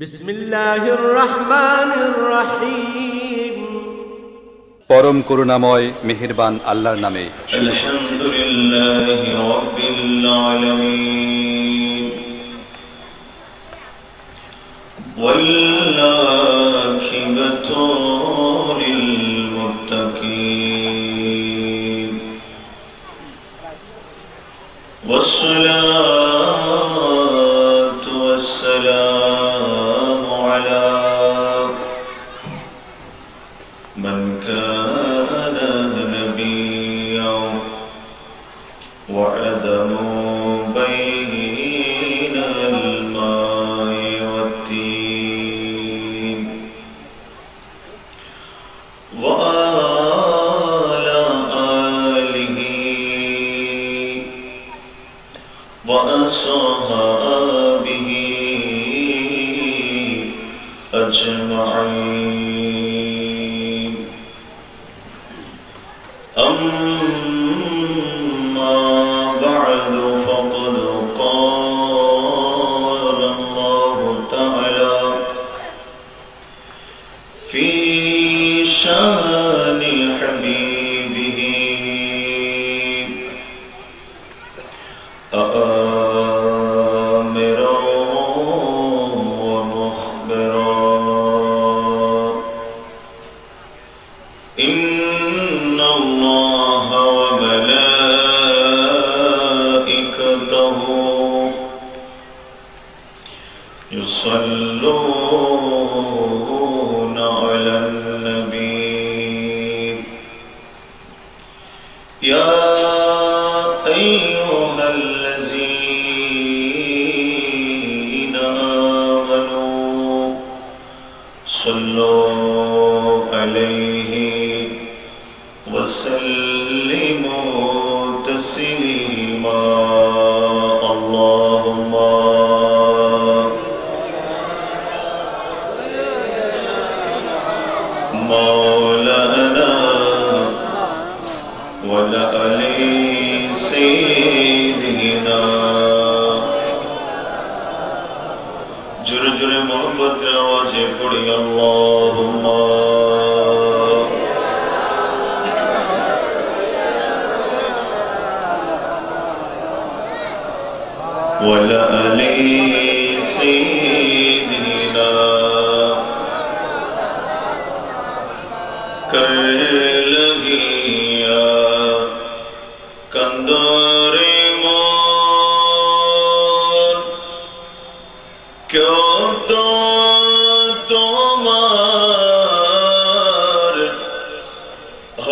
बिस्मिल्लाहिर रहमानिर रहीम। परम करुणामय मेहेरबान अल्लाहर नामे अल्हम्दुलिल्लाहि रब्बिल आलामीन वल आखिबतु लिल मुत्तकीन वस्सलातु वस्सलामु अला मन काना नबिय्यन वअदमु बैनल मा'i वत्तीन वअला आलिहि वअस्हाबिहि अजमईन। अम्मा बअदु फ़क़द क़ाल अल्लाहु तआला फ़ी शानि हबीबिही आमिरन व मुख़बिरन इन्नल्लाह व मलाइकतहु युसल्लूना अलन नबी या अय्युहल्लज़ीना आमनू सल्लू अलैहि वसल्लिमू तस्लीमा। अल्लाहुम्मा मौलाना वला अली सय्यिदिना। जुरे जुरे मोहब्बत आवाज़े पड़ी अल्लाहुम्मा वला अली सय्यिदिना। कर लगिया कंदरे मोर क्यों तो तुम्हार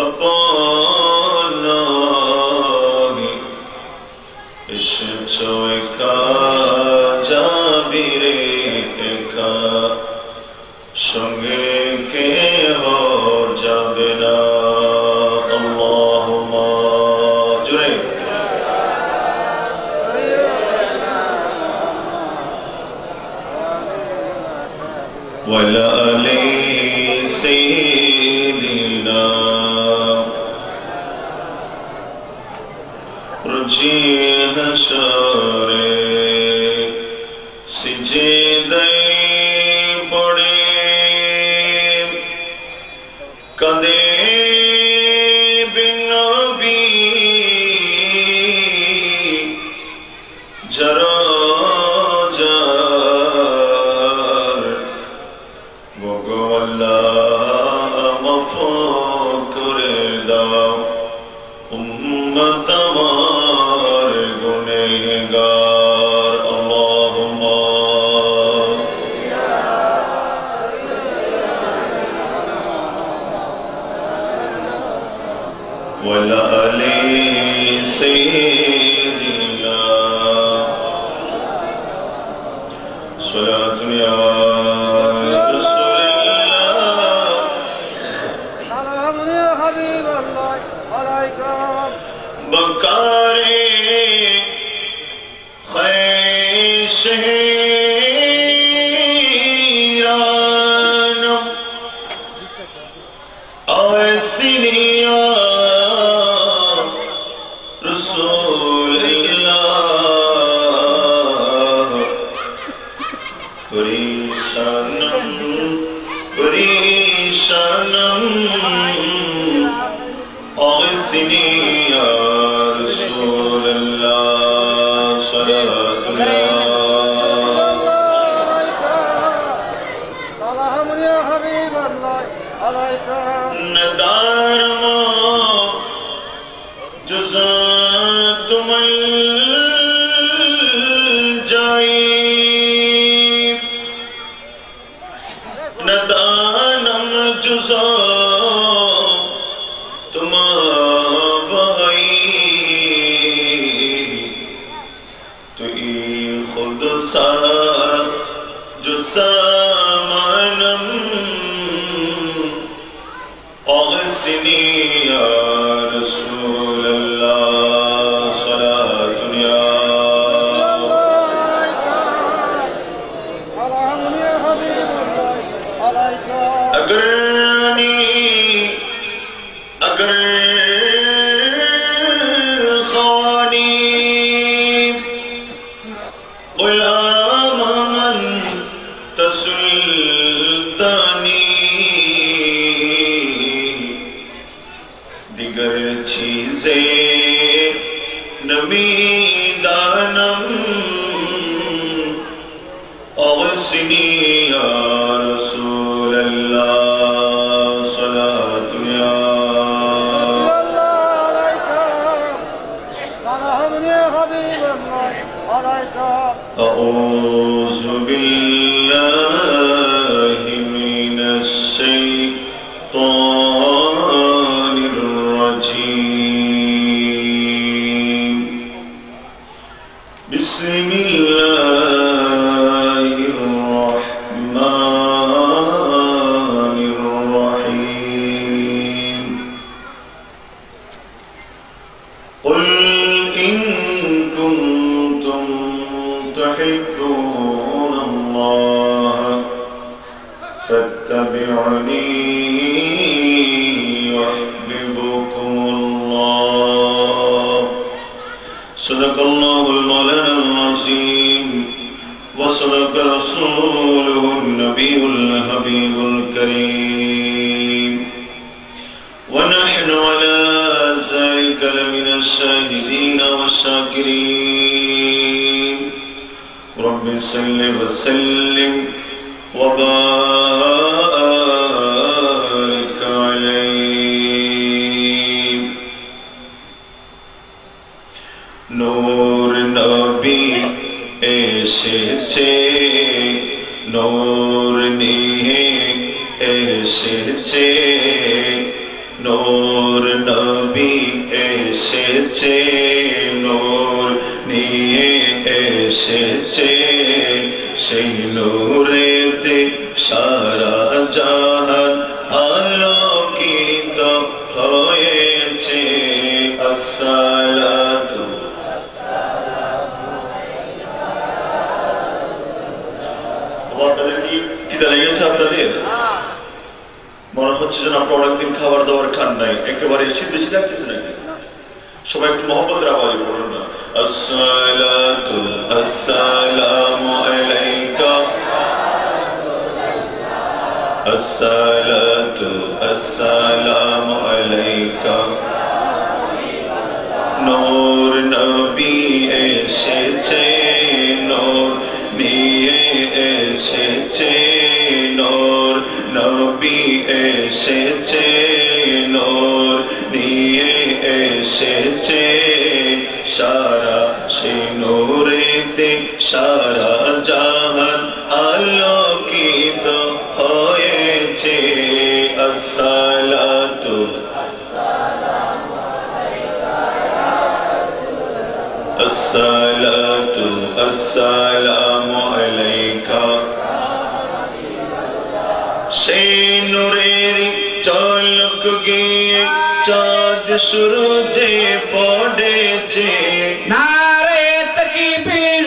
अपना इश्क़ का जाबिरे का संगे के हो जाबे ना। अल्लाहुम्मा जुरे वला अली सय्यिदिना। रुझी हशरे सिजदे पड़े कदे बिन नबी जरा जार वगो अल्लाह मफ़ू करे दाओ उम्मत मार गुनहगार। अल्लाहुम्मा वला अली सय्यिदिना। स्वलातुन या रसूलल्लाह सलामुन या हबीबल्लाह अलैकुम। बकारे खैशहीरानम और सिनिया रसूलल्लाह परेशानम अगसिनी या रसूल अल्लाह सलातु या हबीब अल्लाह अलैका नदारमा जुज़ा तुमल जाई नदानम जुज़ा तुम भाई तो खुद सा जो सामानम अगसिनी या रसूल अल्लाह सलातु या अगर ख़वानी गुलाम मन तसुल्तानी दिगर चीज़ें नबी दानम अगसिनी या रसूल अल्लाह सलातु या अऊज़ु बिल्लाहि मिनश शैतानिर रजीम बिस्मिल्लाहिर रहमानिर रहीम क़ुल इन कुंतुम तुहिब्बूनल्लाह फत्तबि'ूनी युह्बिबकुमुल्लाह सदक़ल्लाहुल मौलाना अज़ीम व सदक़ रसूलुहुन नबियुल हबीबुल करीम व नहनु अला ज़ालिका लमिनश शाहिदीन वश्शाकिरीन रब्बि सल्लि व सल्लिम व बारिक अलैहि नूर नबी एसेছে नूर নিয়ে এসেছে नूर नबी এসেছে नूर নিয়ে এসেছে সেই নূরেতে সারা জাহান আলোকিত হয়েছে আসসালাতু খিদে লেগেছে আপনাদের মনে হচ্ছে যেন আপনারা অনেকদিন খাবার দাবার খান নাই একেবারে শীতে শীতে লাগতেছে নাকি সবাই একটু মহব্বতের আওয়াজে বলুন না আসসালাতু আসসালামু আলাইকা আসসালাতু আসসালামু আলাইকা নূর নবী এসেছে নূর নিয়ে এসেছে নূর নবী এসেছে নূর নিয়ে এসেছে সারা সেই নূরেতে সারা জাহান আলোকিত হয়েছে আসসালাতু আসসালাতু আসসালামু আলাইকা সেই নূরের ঝলক গিয়ে চাঁদ সূরজে পড়েছে নারে তাকবীর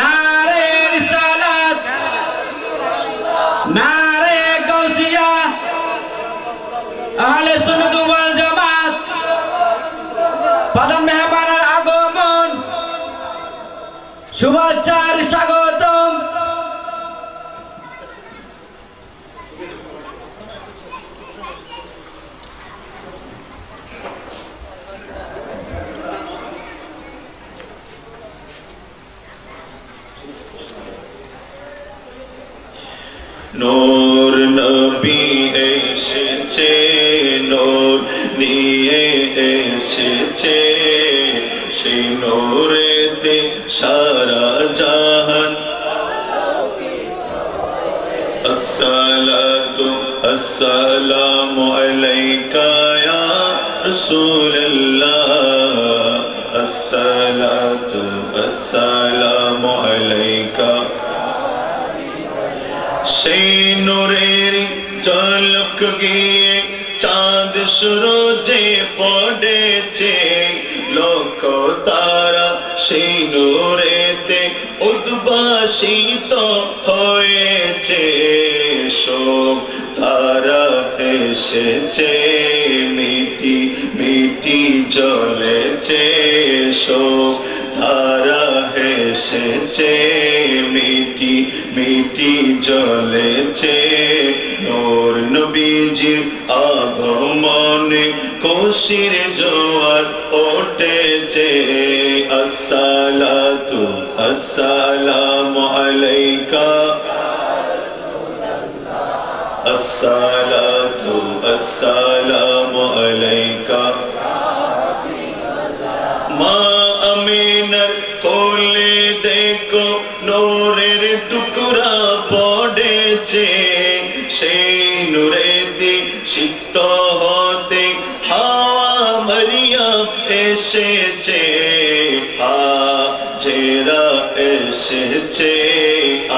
নারে রিসালাত নারে গাউসিয়া আহলে সুন্নাত ওয়াল জামাত প্রধান মেহমানের আগমন শুভেচ্ছার স্বাগত নূর নবী এসেছে নূর নিয়ে এসেছে সেই নূরেতে সারা জাহান আসসালাতু আসসালামু আলাইকা ইয়া রাসূলুল্লাহ আসসালাতু আসসালামু আলাইকা সেই নূরের ঝলক গিয়ে চাঁদ সূরজে পড়েছে লক্ষ তারা সেই নূরেতে উদ্ভাসিত হয়েছে সব তারা এসেছে মিটি মিটি জ্বলেছে সব তারা এসেছে মিটি মিটি জ্বলেছে নূর নবীজির আগমনে খুশির জোয়ার উঠেছে আসসালাতু আসসালামু আলাইকা আসসালাতু আসসালামু আলাইকা মা আমিনার কোলে দেখো নূরের টুকরা পড়েছে সেই নূরেতে সিক্ত হতে হাওয়া মারিয়াম এসেছে হাজেরা এসেছে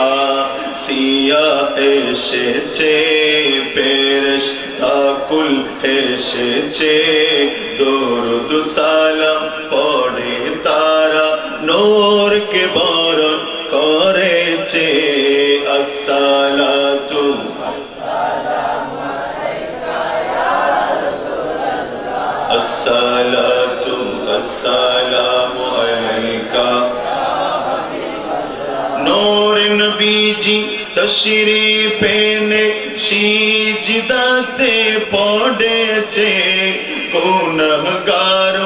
আসিয়া এসেছে ফেরেশতাকুল এসেছে দরুদ সালাম পড়ে তারা নূরকে বরণ করেছে আসসালাতু আসসালাতু আসসালামু আলাইকা নূর নবীজি তশরিফ এনে সিজদাতে পড়েছে গুনাহগার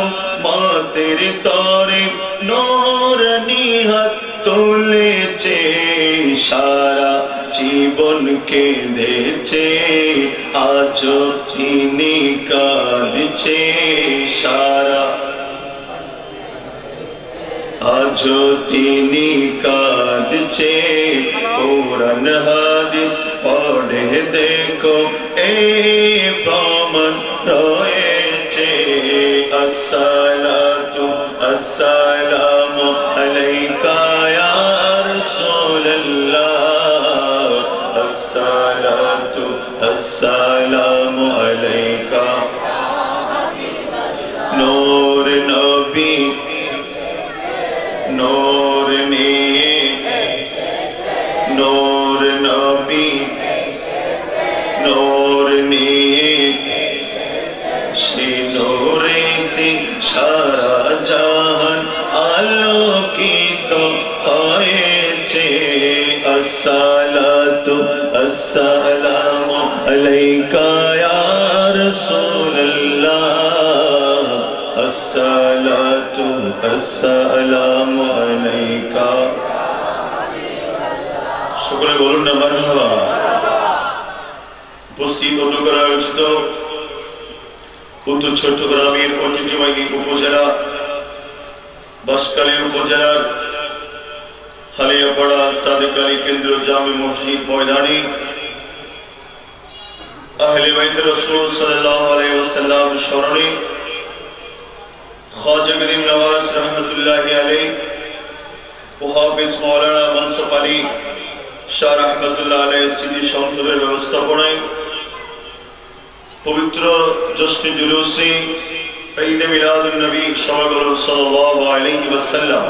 মাতের তরে নূরানি হাত তুলেছে সারা জীবন কেঁদেছে আজ তিনি কাঁদছে সারা আজ তিনি কাঁদছে কোরআন হাদিস পড়ে দেখো এই প্রমাণ রয়েছে আসসালাতু আসসালামু আলাইকা ইয়া রাসূলুল্লাহ আসসালাতু আসসালামু আলাইকা নূর নবী নূর নিয়ে নূর নবী নূর নিয়ে সেই নূরেতে সারা জাহান আলোকিত হয়েছে আসসালাতু আসসালামু আলাইকা ইয়া রাসূলুল্লাহ আসসালাতু আসসালামু আলাইকা সকলে বলুন না মারহাবা উপস্থিত অধ্যক্ষরা আয়োজিত উত্তর চট্টগ্রামের ঐতিহ্যবাহী উপজেলা বাঁশখালী উপজেলার হালিয়াপাড়া সাদেক আলী কেন্দ্রীয় জামে মসজিদ ময়দানে আহলে বাইত রাসূল সাল্লাল্লাহু আলাইহি ওয়াসাল্লাম স্মরণে খ্বাজা করিম নওয়াজ রহমতুল্লাহি আলাইহি ও হাফেজ মাওলানা মনসুর আলী শাহ রহমতুল্লাহ আলাইহি স্মৃতি সংসদের ব্যবস্থাপনায় পবিত্র জশ্নে জুলুসে ঈদ মিলাদুন নবী সাল্লাল্লাহু আলাইহি ওয়াসাল্লাম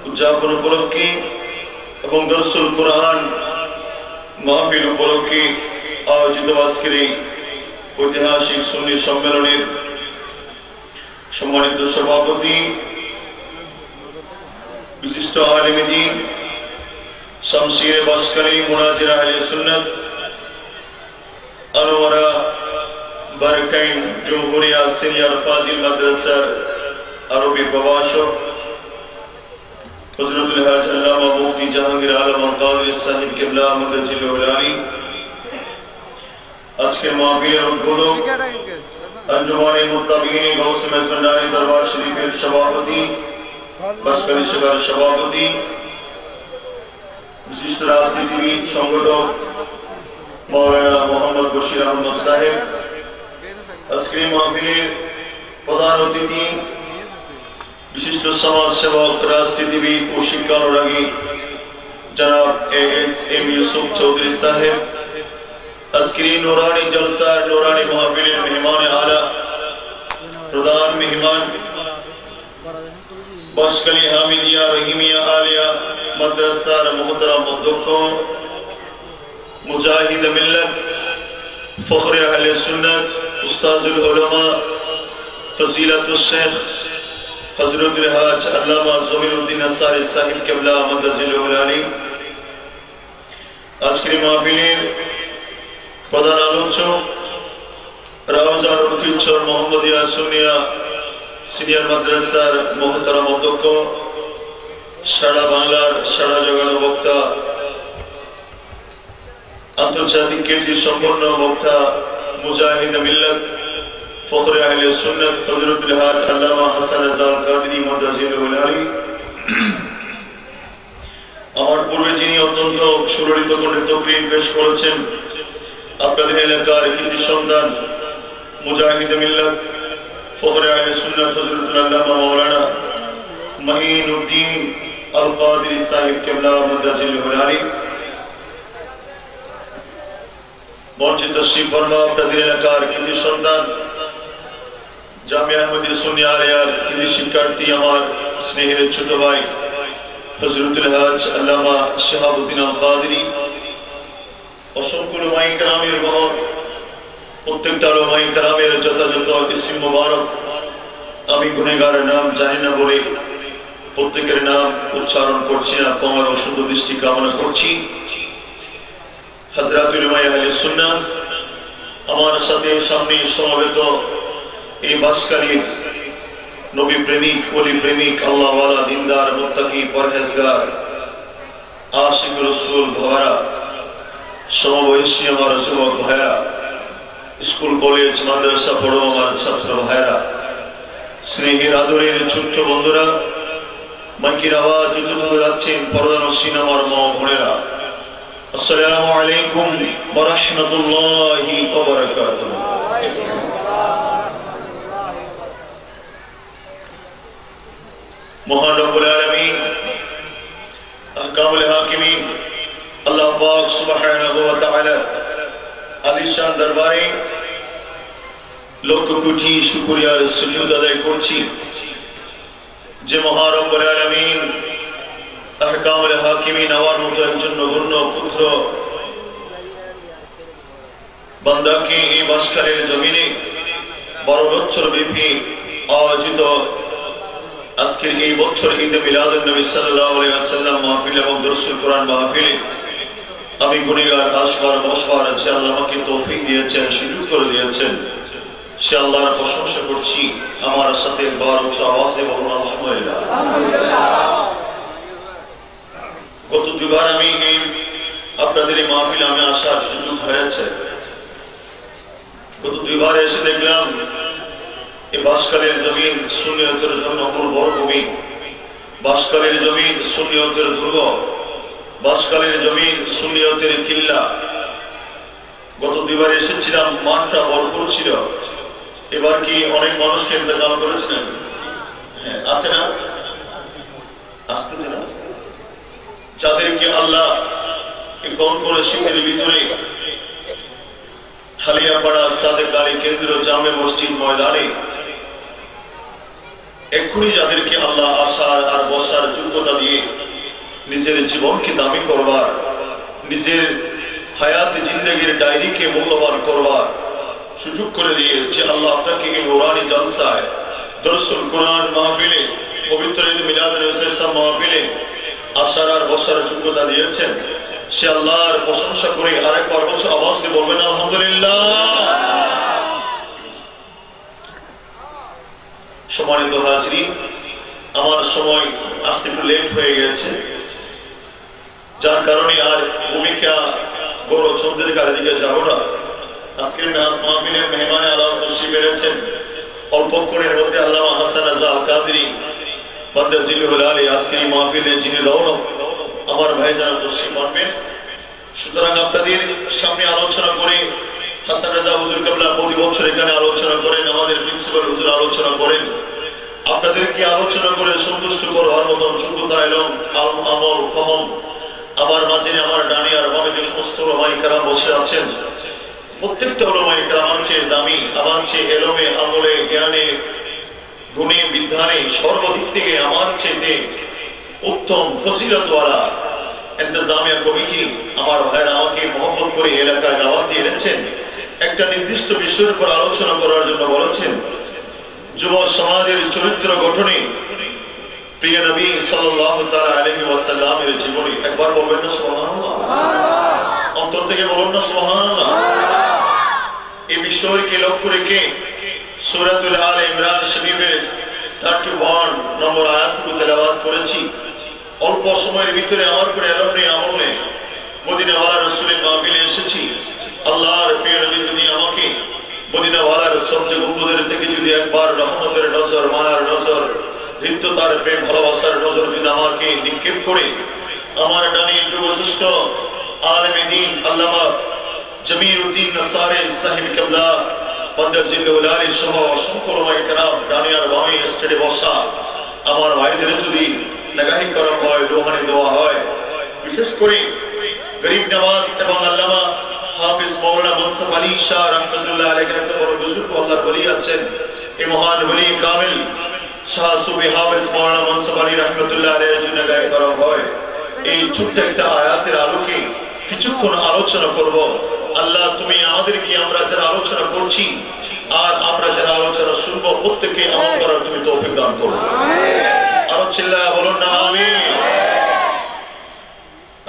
উদযাপন উপলক্ষে এবং দরসুল কুরআন মাহফিল উপলক্ষে আয়োজিত আজকের এই ঐতিহাসিক সুন্নি সম্মেলনের সম্মানিত সভাপতি বিশিষ্ট আলেম দ্বীন শামসির বাঁশখালী মুনাজির আহলে সুন্নাত আনোয়ারা বারকাইন জমহুরিয়া সিনিয়র ফাজিল মাদ্রাসার আরবি প্রভাষক হযরতুল হাজ আল্লামা মুফতি জাহাঙ্গীর আলম কাদের সাহেব কিবলা মুতাজিলুল আলী আজকে মাহফিলের উদ্বোধক अंजुमाने मुत्ताबिईन गौस मेजबानी दरबार शरीफের সভাপতি বাসকালী শাখার সভাপতি বিশিষ্ট রাজনীতিবিদ সংগঠক মাওলানা মোহাম্মদ বশির আহমদ সাহেব আজকে মাহফিলের প্রধান অতিথি বিশিষ্ট সমাজ সেবক রাজনীতিবিদ ও শিক্ষানুরাগী জনাব এএম ইউসুফ চৌধুরী সাহেব আজকের নুরানি জলসার নুরানি মাহফিলের মেহমান আলা প্রধান মেহমান বাসকালী হামিদিয়া রহিমিয়া আলিয়া মাদ্রাসার মুহতারাম অধ্যক্ষ মুজাহিদ মিল্লাত ফখরে আহলে সুন্নাত উস্তাজুল উলামা ফজিলাতুল শেখ হযরতুল হাজ আল্লামা জমিরউদ্দিন আসারি সাহেব কিবলা মুতাজিলুল আলী আজকের মাহফিলের প্রধান আলোচক রাউজান উকিলচর মোহাম্মদিয়া সুনিয়া সিনিয়র মাদ্রাসার মুহতারাম অধ্যক্ষ সারা বাংলার সারা জগৎ বক্তা আন্তর্জাতিক খ্যাতি সম্পন্ন বক্তা মুজাহিদ মিল্লাত ফখরে আহলে সুন্নাত হযরতুল হাজ আল্লামা হাসান রাজাল কাদরি মুতাজিলুল আলী আমার পূর্বে যিনি অত্যন্ত সুললিত করে তাকরীর পেশ করেছেন আপনাদের এলাকার কৃতি সন্তান মুজাহিদ মিল্লাত ফখরে আহলে সুন্নাত হযরতুল আল্লামা মাওলানা মাঈনুদ্দিন আল কাদরি সাহেব কিবলা মুতাজিলুল আলী মঞ্চে তাশরীফ ফরমা আপনাদের এলাকার কৃতি সন্তান জামিয়া আহমদিয়া সুন্নিয়া আলিয়ার কৃতি শিক্ষার্থী আমার স্নেহের ছোট ভাই হযরতুল হাজ আল্লামা শিহাবুদ্দিন আল কাদরি অসংখ্য উলামায়ে কেরামের বহর প্রত্যেকটা উলামায়ে কেরামের যথাযথ ইসম মুবারক আমি গুনাহগারের নাম জানি না বলে প্রত্যেকের নাম উচ্চারণ করছি না কমার অশুদ্ধ দৃষ্টি কামনা করছি হযরতুল উলামায়ে আহলে সুন্নাত আমার সাথে সামনে সমবেত এই বাসকালীর নবী প্রেমিক ওলি প্রেমিক আল্লাহ ওয়ালা দিনদার মুত্তাকি পরহেজগার আশিক রাসূল ভাইরা সমবয়সী আমার যুবক ভাইরা স্কুল কলেজ মাদ্রাসা পড়ো আমার ছাত্র ভাইরা স্নেহের আদরের ছোট্ট বন্ধুরা মাইকের আওয়াজ যতটুকু যাচ্ছেন পর্দানসীন আমার মা বোনেরা আসসালামু আলাইকুম ওয়া রাহমাতুল্লাহি ওয়া বারাকাতুহু মহান রব্বুল আলামিন আহকামুল হাকিমিন আল্লাহ পাক সুবহানাহু ওয়া তাআলা আলিশান দরবারে লক্ষ কোটি শুকরিয়ার সুজুদ আদায় করছি যে মহান রব্বুল আলামিন আহকামুল হাকিমিন আমার মতো একজন নগণ্য পুত্র বান্দাকে এই বাসখালীর জমিনে 12 বছর ব্যাপী আয়োজিত আজকের এই বছর ঈদে মিলাদুন নবী সাল্লাল্লাহু আলাইহি ওয়াসাল্লাম মাহফিল এবং দরসুল কোরআন মাহফিলে আমি গুনাহগার আসবার বসবার যে আল্লাহ আমাকে তৌফিক দিয়েছেন সুযোগ করে দিয়েছেন সে আল্লাহর প্রশংসা করছি আমার সাথে একবার উচ্চ আওয়াজে বলুন আলহামদুলিল্লাহ গত দুবার আমি এই আপনাদের এই মাহফিলে আমি আসার সুযোগ হয়েছে গত দুবার এসে দেখলাম এই বাসকালীর জমিন সুন্নিয়তের জন্য উর্বর ভূমি বাসকালীর জমিন সুন্নিয়তের দুর্গ বাসকালীর জমিন সুন্নিয়তের কিল্লা গত দুবার এসেছিলাম মাঠটা ভরপুর ছিল এবার কি অনেক মানুষকে ইন্তেকাল করেছিলেন আছে না আসতেছে না যাদেরকে আল্লাহ কোন কোন শীতের ভিতরে হালিয়াপাড়া সাদেক আলী কেন্দ্র জামে মসজিদ ময়দানে এক্ষুনি যাদেরকে আল্লাহ আসার আর বসার যোগ্যতা দিয়ে নিজের জীবনকে দামি করবার নিজের হায়াত জিন্দেগির ডায়েরিকে মূল্যবান করবার সুযোগ করে দিয়ে যে আল্লাহ আপনাকে এই নুরানি জলসায় দরসুল কোরআন মাহফিলে পবিত্র ঈদ মিলাদুন নবী মাহফিলে আসার আর বসার যোগ্যতা দিয়েছেন সে আল্লাহর প্রশংসা করে আরেকবার বছর আওয়াজ দিয়ে বলবেন আলহামদুলিল্লাহ সম্মানিত হাজিরিন আমার সময় আসতে একটু লেট হয়ে গেছে যার কারণে আমি আর ভূমিকা বড় চন্দ্রের কার দিকে যাব না। আজকের মাহফিলের মেহমানে আল্লাহ তশরিফ এনেছেন অল্পক্ষণের মধ্যে আল্লামা হাসান রাজা আল কাদরি বান্দা জিলুল আলী আজকের এই মাহফিলে যিনি রওনক আমার ভাইজান তশরিফ আনবেন। সুতরাং আপনাদের সামনে আলোচনা করে হাসান রাজা হুজুর কেবলা প্রতি বছর এখানে আলোচনা করেন, আমাদের প্রিন্সিপাল হুজুর আলোচনা করেন। আপনাদেরকে আলোচনা করে সন্তুষ্ট করার মতন যোগ্যতা এলম আমল ফহম আমার মাঝে আমার ডানি আর বামে যে সমস্ত ওলামায়ে কেরাম বসে আছেন প্রত্যেকটা ওলামায়ে কেরাম আমার চেয়ে দামি, আমার চেয়ে এলমে আমলে জ্ঞানে গুণে বিধানে সর্বদিক থেকে আমার চেয়ে উত্তম ফজিলতওয়ালা ইন্তজামিয়া কমিটি আমার ভাইরা আমাকে মহব্বত করে এলাকায় দাওয়াত দিয়ে এনেছেন। একটা নির্দিষ্ট বিষয়ের উপর আলোচনা করার জন্য বলেছেন। যুব সমাজের চরিত্র গঠনে প্রিয় নবী সাল্লাল্লাহু তাআলা আলাইহি ওয়াসাল্লামের জীবনী একবার বলবেন না সুবহানাল্লাহ? অন্তর থেকে বলুন না সুবহানাল্লাহ? এই বিষয়কে লক্ষ্য রেখে সূরাতুল আলে ইমরান শরীফের 31 নম্বর আয়াতটুকু তেলাওয়াত করেছি। অল্প সময়ের ভিতরে আমার করে এলমে আমলে মদিনাওয়ালা রাসূলের মাহফিলে এসেছি। আল্লাহর প্রিয় নবী যদি আমাকে মদিনাওয়ালার সবচেয়ে গুম্বদের থেকে যদি একবার রহমতের নজর, মায়ার নজর, হৃদ্যতার প্রেম ভালোবাসার নজর যদি আমাকে নিক্ষেপ করে আমার ডানি যুবশ্রেষ্ঠ আলেমে দ্বীন আল্লামা জমিরউদ্দিন নাসারি সাহেব কেবলা বান্দা জিলুল আলী সহ সকল ওলামায়ে কেরাম ডানি আর বামে স্টেডে বসা আমার ভাইদের যদি নাগাহি করা হয়, রোহানি দেওয়া হয়, বিশেষ করে গরিব নওয়াজ এবং আল্লামা হাফিজ মাওলানা মুনসিফ আলী শাহ রাহমাতুল্লাহ আলাইহি একটা বড় বুজুর্গ আল্লাহর ওলি আছেন। এই মহান ওলি কামিল শাহ সুবি হাফিজ মাওলানা মুনসিফ আলী রাহমাতুল্লাহ আলাইহির জন্য গায়ে করা হয়। এই ছোট্ট একটা আয়াতের আলোকে কিছুক্ষণ আলোচনা করব। আল্লাহ তুমি আমাদেরকে আমরা যারা আলোচনা করছি আর আমরা যারা আলোচনা শুনবো প্রত্যেককে আমল করার তুমি তৌফিক দান করো। আরো চিল্লায়া বলুন না আমিন।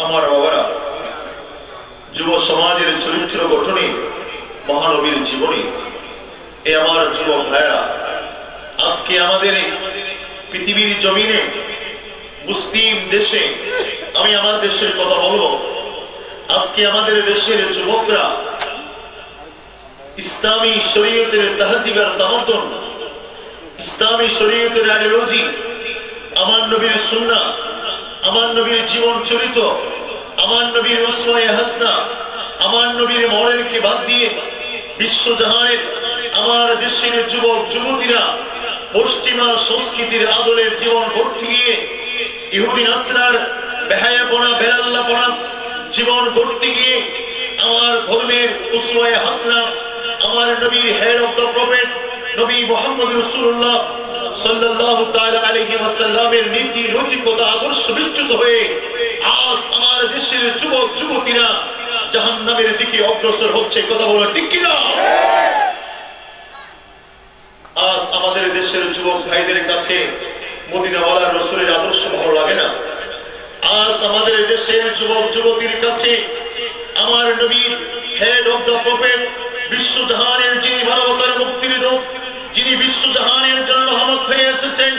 আমার বাবারা, যুব সমাজের চরিত্র গঠনে মহানবীর জীবনী এ আমার যুবক ভাইরা আজকে আমাদের পৃথিবীর জমিনে মুসলিম দেশে, আমি আমার দেশের কথা বলবো, আজকে আমাদের দেশের যুবকরা ইসলামী শরীয়তের তাহজিবের তামাদ্দুন, ইসলামী শরীয়তের আইডিওলজি, আমার নবীর সুন্নাহ, আমার নবীর জীবন চরিত্র, আমার নবীর উসওয়ায়ে হাসানা, আমার নবীর মডেলকে বাদ দিয়ে বিশ্বজাহানের আমার দেশের যুবক যুবতীরা পশ্চিমা সংস্কৃতির আদলের জীবন গড়তে গিয়ে ইহুদি নাসরার বেহায়াপনা বেলাল্লাপনা জীবন গড়তে গিয়ে আমার ধর্মের উসওয়ায়ে হাসানা, আমার নবীর হেড অফ দ্য প্রফেট নবী মুহাম্মদ রাসূলুল্লাহ সাল্লাল্লাহু তাআলা আলাইহি ওয়াসাল্লামের নীতি নৈতিকতা আদর্শ বিচ্যুত হয়ে আজ আমার দেশের যুবক যুবতীরা জাহান্নামের দিকে অগ্রসর হচ্ছে। কথা বলো ঠিক কিনা? আজ আমাদের দেশের যুবক ভাইদের কাছে মদিনাওয়ালা রাসূলের আদর্শ ভালো লাগে না। আজ আমাদের দেশের যুবক যুবতীর কাছে আমার নবীর হেড অফ দ্য প্রফেট বিশ্বজাহানের যিনি মানবতার মুক্তির দূত, যিনি বিশ্বজাহানের জন্য রহমত হয়ে এসেছেন,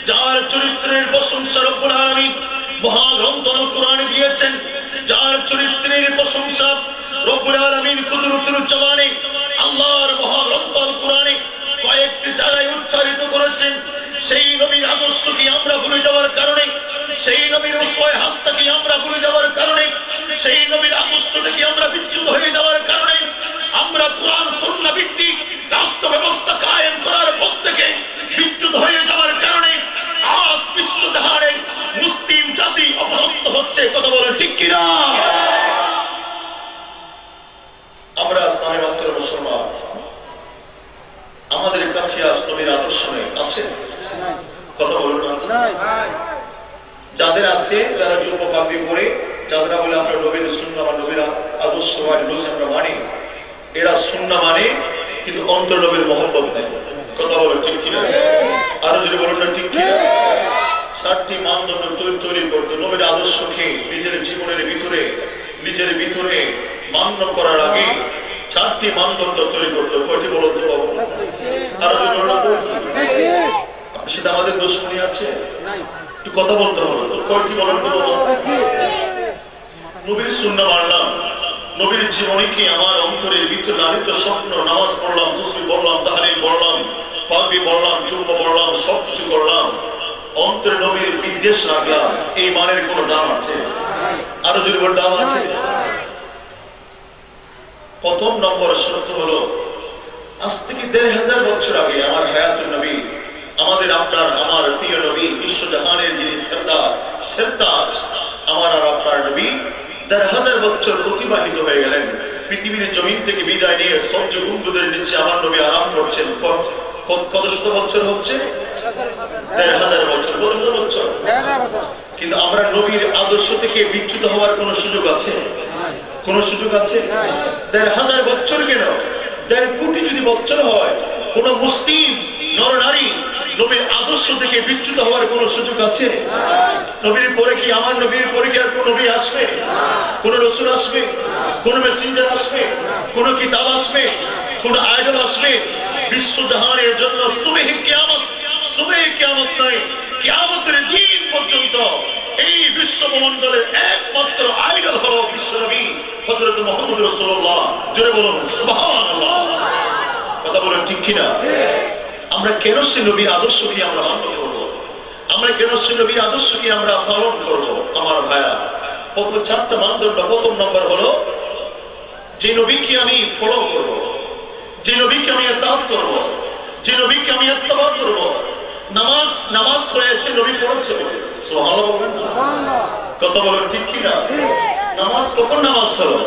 যার চরিত্রের প্রশংসা রব্বুল আলামিন মহাগ্রন্থ আল কোরআনে দিয়েছেন, যার চরিত্রের প্রশংসা রব্বুল আলামিন কুদরতুল জমানে আল্লাহর মহাগ্রন্থ আল কোরআনে কয়েকটি জায়গায় উচ্চারিত করেছেন, সেই নবীর আদর্শকে আমরা ভুলে যাওয়ার কারণে, সেই নবীর উসওয়ায়ে হাসানাকে আমরা ভুলে যাওয়ার কারণে, সেই নবীর আদর্শ থেকে আমরা বিচ্যুত হয়ে যাওয়ার কারণে আমরা কোরআন সুন্নাহ ভিত্তিক রাষ্ট্র ব্যবস্থা কায়েম করার পথ থেকে বিচ্যুত হয়ে যাওয়ার কারণে আজ বিশ্বজাহানে মুসলিম জাতি অপদস্থ হচ্ছে। কথা বলেন ঠিক কিনা? আমরা ইসলামী মাত্র মুসলমান, আমাদের কাছে আজ নবীর আদর্শ নেই, আছে? কথা বলুন না। যাদের আছে, যারা যুব পাগড়ি পরে, যারা বলে আমরা নবীর সুন্নাহ বা নবীর আদর্শ আমরা মানি, এরা সুন্নাহ মানে কিন্তু অন্তর নবীর মহব্বত নেই। কথা বলো ঠিক কিনা? আরো যদি বলুন না ঠিক কিনা? 4টি মানদণ্ড তৈরি করতে নবীর আদর্শকে নিজের জীবনের ভিতরে নিজের ভিতরে মান্য করার আগে 4টি মানদণ্ড তৈরি করতে। কয়টি বলুন তো বাবু? আরো যদি বলুন সেটা আমাদের দুশ্মনী আছে, একটু কথা বলতে হবে। কয়টি বলুন তো বাবু? সুন্নাহ মানলাম, নবীর জীবনীকে আমার অন্তরের ভিতরে লালিত স্বপ্ন, নামাজ পড়লাম, তাসবিহ পড়লাম, তাহলিল পড়লাম, তাকবীর পড়লাম, চুম্মা পড়লাম, সবকিছু করলাম, অন্তরে নবীর বিদ্বেষ রাখলাম, এই মানের কোন দাম আছে? আরো জোরে বল, দাম আছে? প্রথম নম্বর শর্ত হলো, আজ থেকে ১৫০০ বছর আগে আমার হায়াতুন নবী, আমাদের আপনার আমার প্রিয় নবী, বিশ্বজাহানের যিনি সেরতাজ, আমার আর আপনার নবী ১৫০০ বছর অতিবাহিত হয়ে গেলেন। পৃথিবীর জমিন থেকে বিদায় নিয়ে সূর্য গুম্বদের নিচে আমার নবী আরাম করছেন। কত শত বছর হচ্ছে? ১৫০০ বছর। কত শত বছর? কিন্তু আমরা নবীর আদর্শ থেকে বিচ্যুত হওয়ার কোন সুযোগ আছে? কোন সুযোগ আছে? ১৫০০ বছর কেন, ১.৫ কোটি যদি বছর হয়, কোন মুসলিম নর নারী নবীর আদর্শ থেকে বিচ্যুত হওয়ার কোন সুযোগ আছে? নবীর পরে কি, আমার নবীর পরে কি আর কোন নবী আসবে? কোন রাসূল আসবে? কোন মেসেঞ্জার আসবে? কোন কিতাব আসবে? কোন আইডল আসবে? বিশ্বজাহানের জন্য সুবহে কিয়ামত নয়, কিয়ামতের দিন পর্যন্ত এই বিশ্বমণ্ডলের একমাত্র আইডল হলো বিশ্বনবী হযরত মুহাম্মদ রাসূলুল্লাহ। জোরে বলুন সুবহানাল্লাহ। কথা বলেন ঠিক কিনা? আমরা কেন সে নবীর আদর্শকে আমরা ফলো করব? আমরা কেন সে নবীর আদর্শকে আমরা পালন করব? আমার ভাইয়া, প্রথম 4টা মানদণ্ড। প্রথম নম্বর হলো, যে নবীকে আমি ফলো করব, যে নবীকে আমি ইতাআত করব, যে নবীকে আমি ইত্তেবা করব। নামাজ হয়েছে নবী পড়েছে বলে, সুবহানাল্লাহ বলেন না? কথা বলেন ঠিক কিনা? নামাজ কখন নামাজ হলো?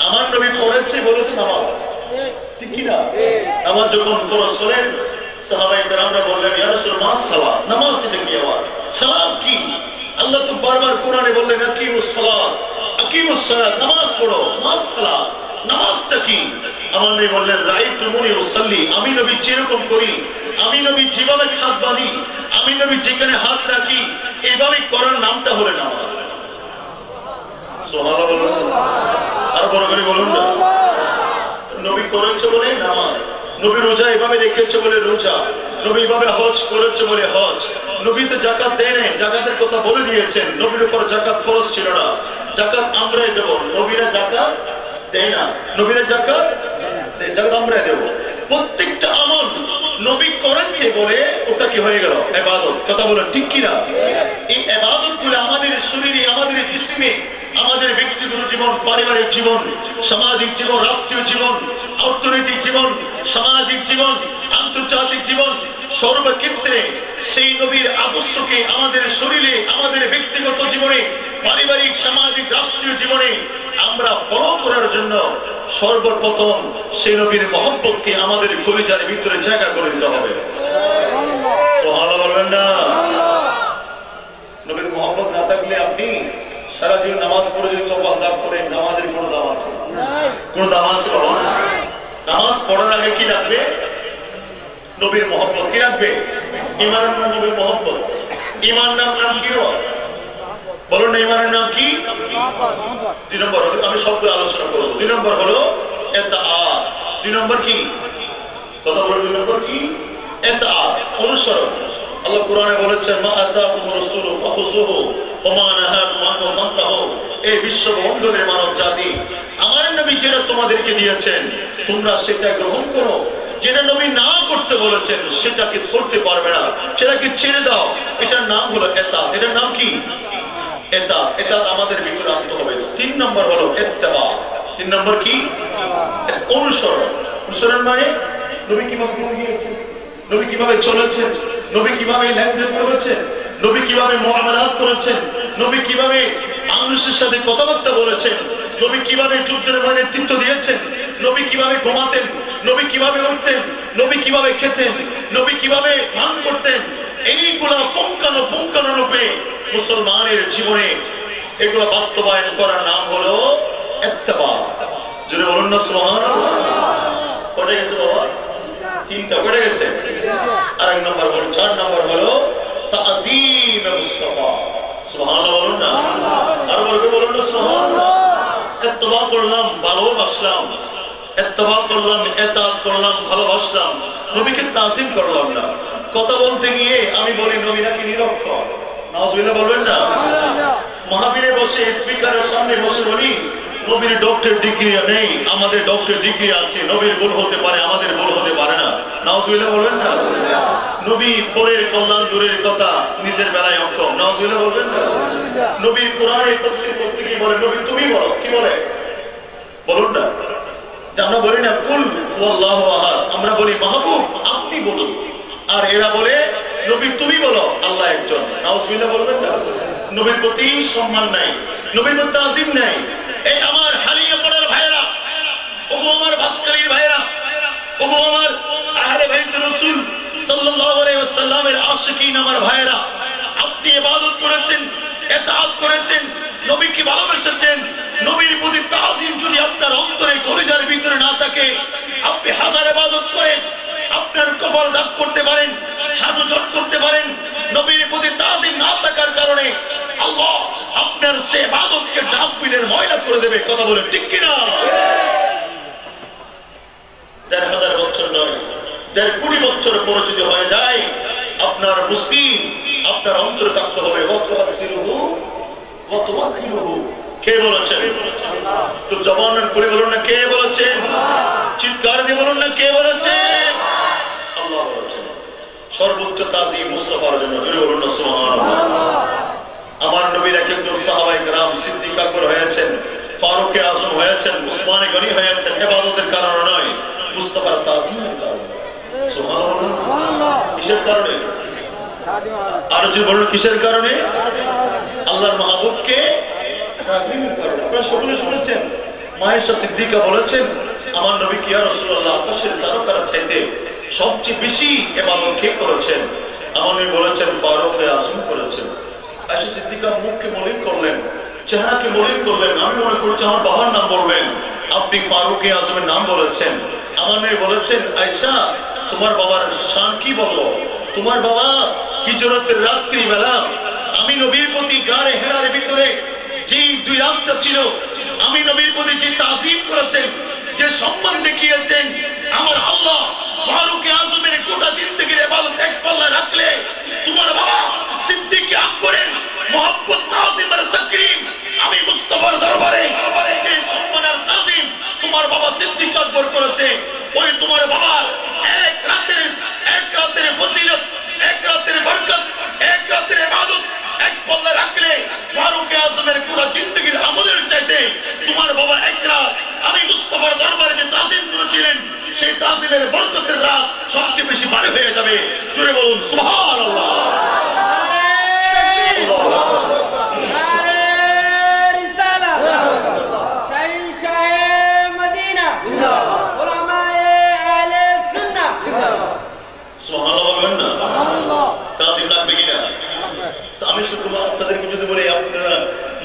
আমার নবী পড়েছে বলে তো নামাজ, ঠিক কিনা? নামাজ যখন ফরজ হলেন, সাহাবায়ে কেরামরা বললেন, ইয়া রাসূলুল্লাহ মা সালাত, নামাজ এটা কি? আবার সালাত কি? আল্লাহ তো বারবার কোরআনে বললেন, আকিমুস সালাত, নামাজ পড়ো। মা সালাত, নামাজটা কি? আমার নবী বললেন, রাআইতুমুনি উসাল্লি, আমি নবী যেরকম করি, আমি নবী যেভাবে হাত বাঁধি, আমি নবী যেখানে হাত রাখি, এইভাবে করার নামটা হলো নামাজ। সুবহানাল্লাহ বলুন, আর বড় করে বলুন না। নবী করেছে বলে নামাজ, নবী রোজা এভাবে রেখেছে বলে রোজা, নবী এভাবে হজ করেছে বলে হজ। নবী তো যাকাত দেয় নাই, যাকাতের কথা বলে দিয়েছেন। নবীর উপর যাকাত ফরজ ছিল না, যাকাত আমরাই দেব, নবীরা যাকাত দেয় না। নবীরা যাকাত আমরাই দেব। প্রত্যেকটা আমল নবী করেছে বলে ওটা কি হয়ে গেল? ইবাদত। কথা বলেন ঠিক কিনা? এই ইবাদতগুলো আমাদের শরীরে, আমাদের জিসমে, আমাদের ব্যক্তিগত জীবন, পারিবারিক জীবন, সামাজিক জীবন, রাষ্ট্রীয় জীবন, অর্থনৈতিক জীবন, সামাজিক জীবন, আন্তর্জাতিক জীবন, সর্বক্ষেত্রে সেই নবীর আদর্শকে আমাদের শরীরে, আমাদের ব্যক্তিগত জীবনে, পারিবারিক, সামাজিক, রাষ্ট্রীয় জীবনে আমরা ফলো করার জন্য সর্বপ্রথম সেই নবীর মহব্বতকে আমাদের কলিজার ভিতরে জায়গা করে দিতে হবে। সুবহানাল্লাহ বলবেন না? নবীর মহব্বত না থাকলে আপনি সারা জীবন নামাজ পড়ে যদি তওবা দাব করেন, নামাজের কোনো দাম আছে? কোনো দাম আছে বাবা? নামাজ পড়ার আগে কি রাখবে? নবীর মহব্বত। কি রাখবে? ঈমানের নাম নবীর মহব্বত। ঈমান নাম কি? বলুন না, ঈমানের নাম কি? 2 নম্বর, আমি সবগুলো আলোচনা করব। 2 নম্বর হলো ইতাআত। 2 নম্বর কি? কথা বলুন, 2 নম্বর কি? ইতাআত, অনুসরণ। আল্লাহ কোরআনে বলেছেন, মা আতাকুমুর রাসূলু ফাখুযুহু ওয়া মা নাহাকুম আনহু ফান্তাহু। এই বিশ্ববন্ধনের মানব জাতি, আমার নবী যেটা তোমাদেরকে দিয়েছেন তোমরা সেটা গ্রহণ করো, যেটা নবী না করতে বলেছেন সেটাকে করতে পারবে না, সেটাকে ছেড়ে দাও। এটার নাম হলো ইতাআত। এটার নাম কি? এটা আমাদের ভিতরে আনতে হবে। 3 নম্বর হলো ইত্তেবা। 3 নম্বর কি? অনুসরণ। অনুসরণ মানে নবী কিভাবে গিয়েছেন, নবী কিভাবে চলেছেন, নবী কিভাবে লেনদেন করেছেন, নবী কিভাবে মুআমালাত করেছেন, নবী কিভাবে মানুষের সাথে কথাবার্তা বলেছেন, নবী কিভাবে যুদ্ধের ময়দানে নেতৃত্ব দিয়েছেন, নবী কিভাবে ঘুমাতেন, নবী কিভাবে উঠতেন, নবী কিভাবে খেতেন, নবী কিভাবে পান করতেন, এইগুলা পুঙ্খানুপুঙ্খানুরূপে মুসলমানের জীবনে এগুলো বাস্তবায়ন করার নাম হলো ইত্তেবা। জোরে বলুন না সুবহানাল্লাহ। কয়টা গেছে বাবা? 3টা। কয়টা গেছে? আরেক নম্বর হলো, 4 নম্বর হলো তাযীম মুস্তাফা। সুবহানাল্লাহ বলুন না, আর বলুন না সুবহানাল্লাহ। ইত্তেবা করলাম, ভালোবাসলাম, ইত্তেবা করলাম, ইতাআত করলাম, ভালোবাসলাম, নবীকে তাযীম করলাম না। কথা বলতে গিয়ে আমি বলি নবী নাকি নিরক্ষর, নাউযুবিল্লাহ বলবেন না? মাহফিলে বসে স্পিকারের সামনে বসে বলি নবীর ডক্টর ডিগ্রি নেই, আমাদের ডক্টর ডিগ্রি আছে। নবীর ভুল হতে পারে, আমাদের ভুল হতে পারে না। নাউজুবিল্লাহ বলবেন না? নবী পরের কল্যাণ দূরের কথা, নিজের বেলায় অক্ষম। নাউজুবিল্লাহ বলবেন না? নবীর কোরআনের তাফসীর করতে গিয়ে বলে নবী তুমি বলো, কি বলে বলুন না? যে আমরা বলি না কুল ওয়াল্লাহু আহাদ, আমরা বলি মাহবুব আপনি বলুন। আর এরা বলে নবী তুমি বলো, আল্লাহ একজন। নাউজুবিল্লাহ বলবেন না? নবীর প্রতি সম্মান নাই, নবীর প্রতি তাজিম নাই। এই আমার হালিয়া পড়ার ভাইরা, ওগো আমার বাসকালীর ভাইরা, ওগো আমার আহলে বাইত রাসূল সাল্লাল্লাহু আলাইহি ওয়াসাল্লামের আশিকিন আমার ভাইরা, আপনি ইবাদত করেছেন, ইতাআত করেছেন, নবীকে ভালোবেসেছেন। নবীর প্রতি তাজিম যদি আপনার অন্তরে কলিজার ভিতরে না থাকে, আপনি হাজার ইবাদত করেন, আপনার কপাল দাগ করতে পারেন, হাঁটু জট করতে পারেন, নবীর প্রতি তাজিম না থাকার কারণে আল্লাহ আপনার সে ইবাদতকে ডাস্টবিনের ময়লা করে দেবে। কথা বলে ঠিক কিনা? ১,৫০০ বছর নয়, ১,৫০ কোটি বছর পরে যদি হয়ে যায়, আপনার মুসলিম আপনার অন্তরে থাকতে হবে। কে বলেছেন? তো জবান করে বলুন না কে বলেছেন? চিৎকার দিয়ে বলুন না কে বলেছেন? আল্লাহ বলেছেন। সর্বোচ্চ তাজিম মুস্তাফার জন্য জোরে বলুন না সুবহানাল্লাহ। আমার নবীর এক একজন সাহাবায়ে কেরাম সিদ্দিক আকবর হয়েছেন, ফারুক আজম হয়েছেন, উসমান গনি হয়েছেন ইবাদতের কারণে নয়, মুস্তাফার তাজিমের কারণে। সুবহানাল্লাহ। কিসের কারণে? আর যদি বলুন কিসের কারণে? আল্লাহর মাহবুবকে তাজিমের কারণে। আপনারা সকলে শুনেছেন মায়েশা সিদ্দিকা বলেছেন আমার নবী কি ইয়া রাসূলুল্লাহ আকাশের তারকার চাইতে সবচেয়ে বেশি ইবাদত কে করেছেন? আমার নবী বলেছেন ফারুক আজম করেছেন। আয়েশা সিদ্দিকা মুখকে মলিন করলেন, চেহারাকে মলিন করলেন। আমি মনে করছি আমার বাবার নাম বলবেন, আপনি ফারুক আজমের নাম বলেছেন। আমার নবী বলেছেন আয়েশা তোমার বাবার শান কি বলবো? তোমার বাবা হিজরতের রাত্রি বেলা আমি নবীর প্রতি গাড়ে হেরার ভিতরে যে 2 রাতটা ছিল, আমি নবীর প্রতি যে তাজিম করেছেন, যে সম্মান দেখিয়েছেন, আমার আল্লাহ ফারুক আজমের গোটা জিন্দেগির ইবাদত এক পাল্লায় রাখলে তোমার বাবা সিদ্দিক আকবরের মুহাব্বত তাজিম আর তাকরীম আমি মুস্তাফার দরবারে যে সম্মান আর তাজিম তোমার বাবা সিদ্দিক আকবর করেছে, ওই তোমার বাবার এক রাতের ফজিলত, এক রাতের বরকত, এক রাতের ইবাদত এক পাল্লায় রাখলে ফারুক আজমের পুরো জিন্দেগির আমলের চাইতে তোমার বাবা এক রাত আমি মুস্তাফার দরবারে যে তাজিম করেছিলেন, সেই তাজিমের বরকতের রাত সবচেয়ে বেশি ভারী হয়ে যাবে। জোরে বলুন সুবহানাল্লাহ। আমি শুধু আপনাদেরকে যদি বলি আপনারা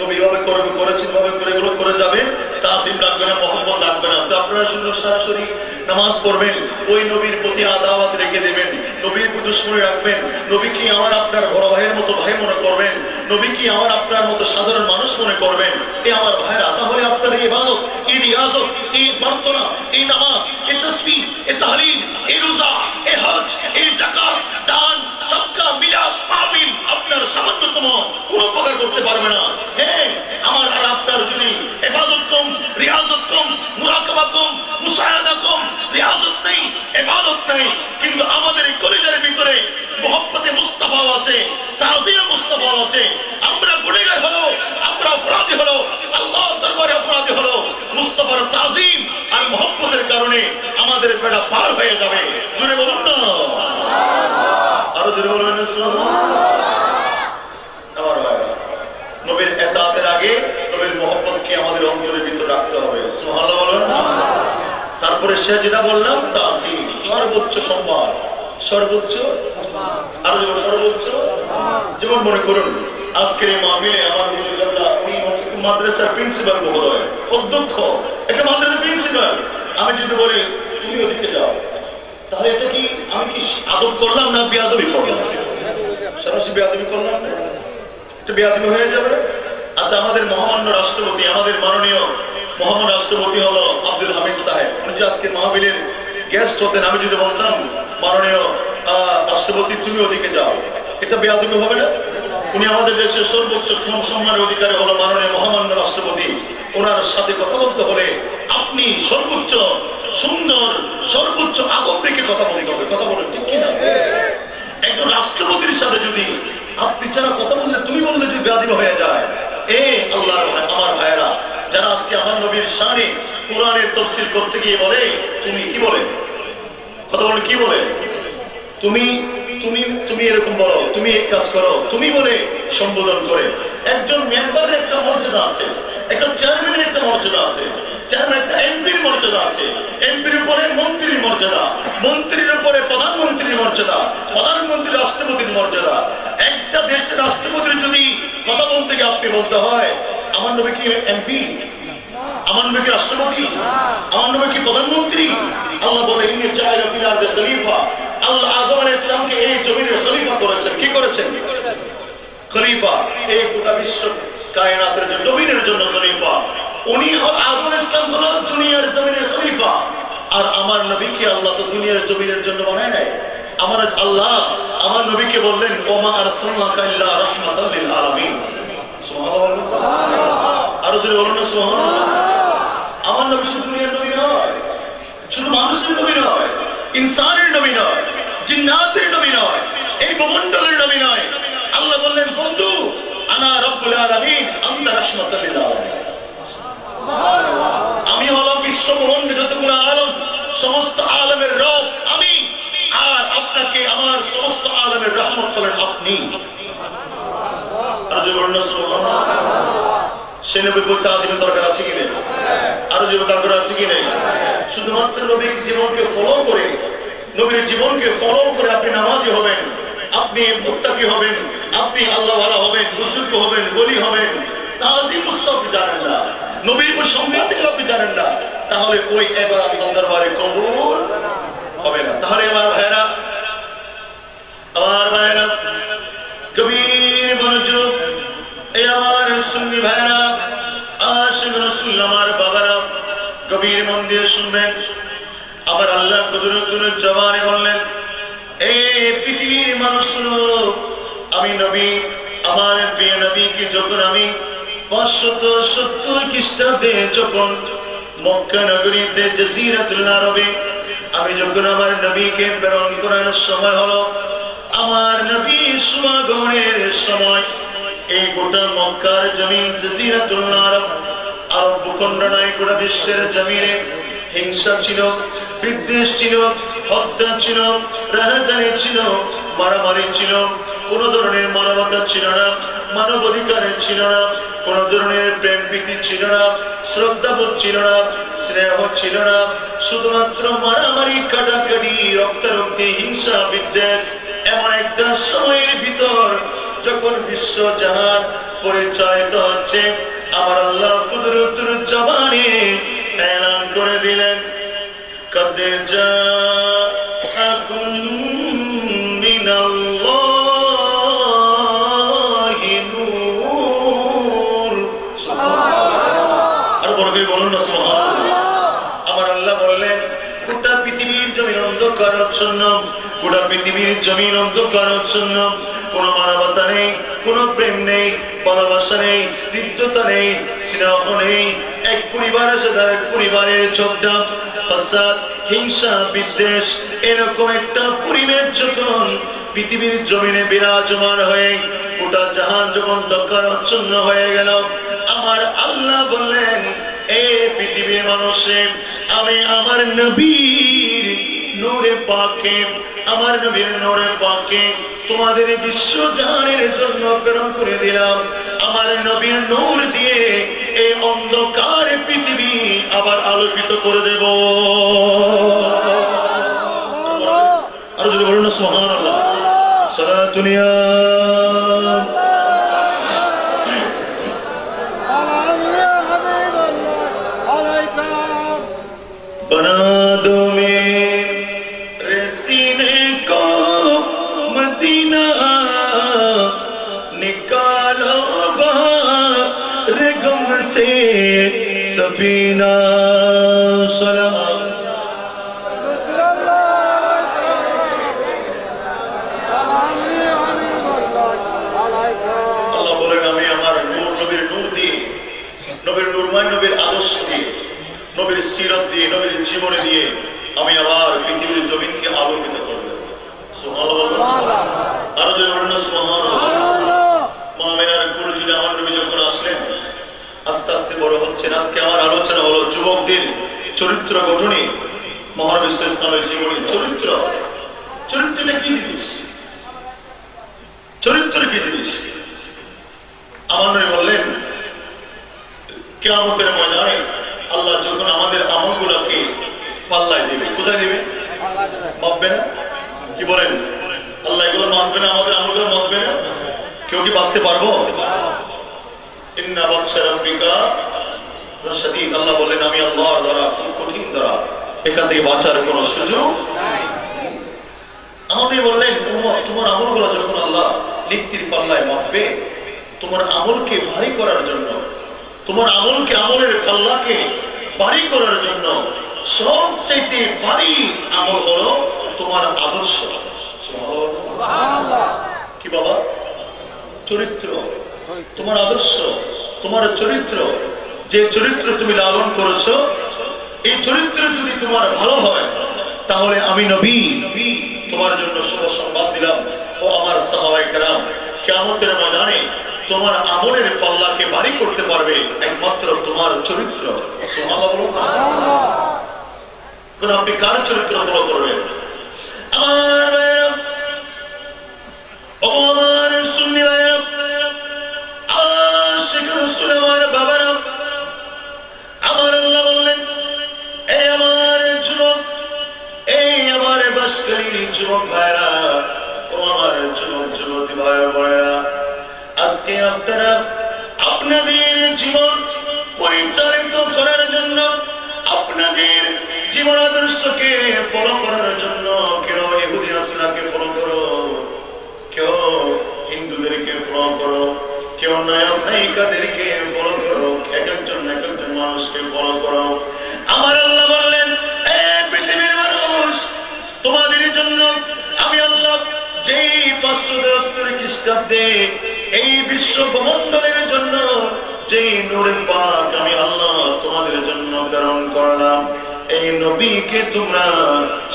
নবী ভাবে করেছেন ভাবে করে এগুলো করে যাবেন, তাজিম রাখবে না, মহব্বত রাখবে না, তো আপনারা শুধু সরাসরি নামাজ পড়বেন, ওই নবীর প্রতি আদাওয়াত রেখে দেবেন, নবীর প্রতি দুশমনি রাখবেন, নবী কি আমার আপনার বড় ভাইয়ের মতো ভাই মনে করবেন, নবী কি আমার আপনার মতো সাধারণ মানুষ মনে করবেন। এই আমার ভাইরা, তাহলে আপনার এই ইবাদত, এই রিয়াজত, এই প্রার্থনা, এই নামাজ, এই তাসবিহ, এই তাহলিল, এই রোজা, এই হজ, এই যাকাত, দান, সাদকা, মিলাদ, মাহফিল আপনার সামান্যতম কোনো উপকার করতে পারবে না। হ্যাঁ, আমার আর আপনার যদি ইবাদত কম, রিয়াজত কম, মুরাকাবা কম, মুশাহাদা কম, রিয়াজত নেই, ইবাদত নেই, কিন্তু আমাদের কলিজার ভিতরে মুহাব্বতে মুস্তাফা আছে, তাজিমে মুস্তাফা আছে, আমরা গুনাহগার হলো, আমরা অপরাধী হলো, আল্লাহর দরবারে অপরাধী হলো, মুস্তাফার তাজিম আর মুহাব্বতের কারণে আমাদের বেড়া পার হয়ে যাবে। জোরে বলুন না, আরো জোরে বলবেন না সুবহানাল্লাহ। আমার ভাইরা, নবীর ইতাআতের আগে নবীর মুহাব্বতকে আমাদের অন্তরের ভিতরে রাখতে হবে। সুবহানাল্লাহ বলুন। তারপরে সে যেটা বললাম তাজিম, সর্বোচ্চ সম্মান, সর্বোচ্চ আরো সর্বোচ্চ। যেমন মনে করুন আজকের এই মাহফিলে আমার মাদ্রাসার প্রিন্সিপাল মহোদয়, অধ্যক্ষ, একটা মাদ্রাসার প্রিন্সিপাল, আমি যদি বলি তুমি ওদিকে যাও, তাহলে এটা কি আমি কি আদব করলাম না বেয়াদবি করলাম? সরাসরি বেয়াদবি করলাম না, এটা বেয়াদবি হয়ে যাবে। আচ্ছা, আমাদের মহামান্য রাষ্ট্রপতি, আমাদের মাননীয় মহামান্য রাষ্ট্রপতি হলো আব্দুল হামিদ সাহেব, উনি যে আজকে মাহফিলের গেস্ট হতেন, আমি যদি বলতাম মাননীয় রাষ্ট্রপতি তুমি ওদিকে যাও, এটা বেয়াদবি হবে না? উনি আমাদের দেশের সর্বোচ্চ সম্মানের অধিকারী হলো মাননীয় মহামান্য রাষ্ট্রপতি। ওনার সাথে কথা বলতে হলে আপনি সর্বোচ্চ সুন্দর সর্বোচ্চ আদব রেখে কথা বলতে হবে। কথা বলেন ঠিক কিনা? একজন রাষ্ট্রপতির সাথে যদি আপনি ছাড়া কথা বললে তুমি বললে যদি বেয়াদবি হয়ে যায়, আল্লাহর আমার ভাইয়েরা যারা আজকে আমার নবীর শানে কোরআনের তাফসীর করতে গিয়ে বলে তুমি কি বলে কথা বলে, কি বলে তুমি তুমি তুমি এরকম বলো, তুমি এক কাজ করো, তুমি বলে সম্বোধন করে। একজন মেম্বারের একটা মর্যাদা আছে, একটা চেয়ারম্যানের একটা মর্যাদা আছে, চেয়ারম্যান একটা এমপির মর্যাদা আছে, এমপির উপরে মন্ত্রীর মর্যাদা, মন্ত্রীর উপরে প্রধানমন্ত্রীর মর্যাদা, প্রধানমন্ত্রী রাষ্ট্রপতির মর্যাদা। একটা দেশের রাষ্ট্রপতির যদি কথা বলতে গিয়ে আপনি বলতে হয় আমার নবী কি এমপি, আমার নবী কি রাষ্ট্রপতি, আমার নবী কি প্রধানমন্ত্রী? আল্লাহ বলে ইন্নী জাইলু ফিল আরদি খলিফা। আল্লাহ আযম আলাইহিস সালামকে এই জমিনের খলিফা করেছেন। কি করেছেন? খলিফা। এই গোটা বিশ্ব কায়নাতের জমিনের জন্য খলিফা। উনি আযম আলাইহিস সালাম হলো দুনিয়ার জমিনের খলিফা। আর আমার নবীকে আল্লাহ তো দুনিয়ার জমিনের জন্য বানায় নাই। আমার আল্লাহ আমার নবীকে বললেন ওমা আরসালনাকা ইল্লা রাহমাতাল লিল আলামিন। সুবহানাল্লাহ। আর জোরে বলুন না সুবহানাল্লাহ। আমার নবী শুধু দুনিয়ার নবী নয়, শুধু মানুষের নবী নয়, ইনসানের নবী নয়, জিন্নাতের নবী নয়, এই ভূমণ্ডলের নবী নয়। আল্লাহ বললেন বন্ধু আনা রব্বুল আলামিন আনতা রাহমাতাল লিল আলামিন। আমি হলাম বিশ্ব ব্রহ্মাণ্ডে যতগুলো আলম সমস্ত আলমের রব আমি, আর আপনাকে আমার সমস্ত আলমের রহমত হলেন আপনি। আর যে বলুন সুবহানাল্লাহ। সে নবীর প্রতি আজিমের দরকার আছে কি নেই? আরো যে দরকার আছে কি নেই? শুধুমাত্র নবীর জীবনকে ফলো করে, নবীর জীবনকে ফলো করে আপনি নামাজি হবেন, আপনি মুত্তাকি হবেন, আপনি আল্লাহওয়ালা হবেন, বুজুর্গ হবেন, ওলি হবেন, তাজিম মুস্তাফি জানেন না, নবীর উপর সম্মান থেকে আপনি জানেন না, তাহলে ওই ইবাদত আল্লাহর দরবারে কবুল হবে না। তাহলে আমার ভাইরা গভীর মনোযোগ, এই আমার সুন্নি ভাইরা আশিক রাসূল আমার বাবারা গভীর মন দিয়ে শুনবেন। আবার আল্লাহ কুদরতুল জবানে বললেন এই পৃথিবীর মানুষগুলো আমি নবী আমার প্রিয় নবীকে যখন আমি 570 খ্রিস্টাব্দে যখন মক্কা নগরীতে জাজিরাতুল আরবে আমি যখন আমার নবীকে প্রেরণ করার সময় হলো, আমার নবী সমাগমনের সময় এই গোটা মক্কার জমিন জাজিরাতুল আরব আরব ভূখণ্ড নয় গোটা বিশ্বের জমিনে হিংসা ছিল, বিদ্বেষ ছিল, হত্যা ছিল, রাহাজানি ছিল, মারামারি ছিল, কোন ধরনের মানবতা ছিল না, মানব অধিকার ছিল না, কোন ধরনের প্রেম প্রীতি ছিল না, শ্রদ্ধাবোধ ছিল না, স্নেহ ছিল না, শুধুমাত্র মারামারি, কাটাকাটি, রক্তারক্তি, হিংসা, বিদ্বেষ। এমন একটা সময়ের ভিতর যখন বিশ্ব জাহান পরিচালিত হচ্ছে, আমার আল্লাহ কুদরতুল জবানে এলান করে দিলেন কদ জাআকুম মিনাল্লাহি নূর। আর বড় করে বলুন না সুবহানাল্লাহ। আমার আল্লাহ বললেন গোটা পৃথিবীর জমিন অন্ধকারাচ্ছন্ন, গোটা পৃথিবীর জমিন অন্ধকারাচ্ছন্ন, কোন মানবতা নেই, কোন প্রেম নেই, ভালোবাসা নেই, হৃদ্যতা নেই, স্নেহ নেই। এক পরিবারের সাথে এক পরিবারের ঝগড়া, ফাসাদ, হিংসা, বিদ্বেষ, এরকম একটা পরিবেশ যখন পৃথিবীর জমিনে বিরাজমান হয়ে গোটা জাহান যখন অন্ধকারাচ্ছন্ন হয়ে গেল, আমার আল্লাহ বললেন এই পৃথিবীর মানুষে আমি আমার নবীর নূরে পাকে, আমার নবীর নূরে পাকে তোমাদের বিশ্ব জাহানের জন্য প্রেরণ করে দিলাম। আমার নবীর নূর দিয়ে এই অন্ধকার পৃথিবী আবার আলোকিত করে দেব। আর যদি বলুন না সুবহানাল্লাহ। সালাতুন ইয়া बना दो मेरे सीने को मदीना, निकालो बाहर गम से सफीना। নবীর নুরময় নবীর আদর্শ দিয়ে, নবীর সিরত দিয়ে, নবীর জীবনে দিয়ে আমি আবার পৃথিবীর জমিনকে আলোকিত করব। সুবহানাল্লাহ। আরো জোরে বলুন না সুবহানাল্লাহ। মা মেনার কোলে যদি আমার নবী যখন আসলেন, আস্তে আস্তে বড় হচ্ছেন। আজকে আমার আলোচনা হলো যুবকদের চরিত্র গঠনে, মহানবী ইসলামের জীবনের চরিত্র। চরিত্রটা কি জিনিস? চরিত্র কি জিনিস? আমার নবী বললেন কিয়ামতের ময়দানে আল্লাহ যখন আমাদের আমলগুলোকে পাল্লায় দেবে, কোথায় দেবে? মাপবে না? কি বলেন? আল্লাহ এগুলো মাপবে না, আমাদের আমলগুলো মাপবে না? কেউ কি বাঁচতে পারবো? ইন্না বাতশা রাব্বিকা লাশাদীদ। আল্লাহ বলেন আমি আল্লাহর দ্বারা খুব কঠিন দ্বারা, এখান থেকে বাঁচার কোনো সুযোগ নাই। আমাকে বললেন তোমার আমলগুলো যখন আল্লাহ লিখির পাল্লায় মাপবে, তোমার আমলকে ভারী করার জন্য, তোমার আমলকে, আমলের পাল্লাকে ভারী করার জন্য সবচেয়ে ভারী আমল হলো তোমার আদর্শ। কি বাবা? চরিত্র। তোমার আদর্শ, তোমার চরিত্র, যে চরিত্র তুমি লালন করেছো, এই চরিত্র যদি তোমার ভালো হয়, তাহলে আমি নবী তোমার জন্য শুভ সংবাদ দিলাম, ও আমার সাহাবায়ে কেরাম, কিয়ামতের ময়দানে তোমার আমলের পাল্লাকে ভারী করতে পারবে একমাত্র তোমার চরিত্র। সুবহানাল্লাহ। কোন আপনি কার চরিত্র ফলো করবেন? আমার ভাইরা, ও আমার সুন্নি ভাইরা, আশিক রাসূল আমার বাবারা, আমার আল্লাহ বললেন এই আমার যুবক, এই আমার বাসকালীর যুবক ভাইরা, ও আমার যুবক যুবতী ভাই বোনেরা, আজকে আপনারা আপনাদের জীবন পরিচালিত করার জন্য, আপনাদের জীবন আদর্শকে ফলো করার জন্য কেউ ইহুদি নাসরাকে ফলো করো, কেউ হিন্দুদেরকে ফলো করো, কেউ নায়ক নায়িকাদেরকে ফলো করো, এক একজন মানুষকে ফলো করো। আমার আল্লাহ বললেন এই পৃথিবীর মানুষ, তোমাদের জন্য আমি আল্লাহ যেই 572 খ্রিস্টাব্দে এই বিশ্ব ব্রহ্মাণ্ডের জন্য যেই নূরে পাক আমি আল্লাহ তোমাদের জন্য প্রেরণ করলাম, এই নবীকে তোমরা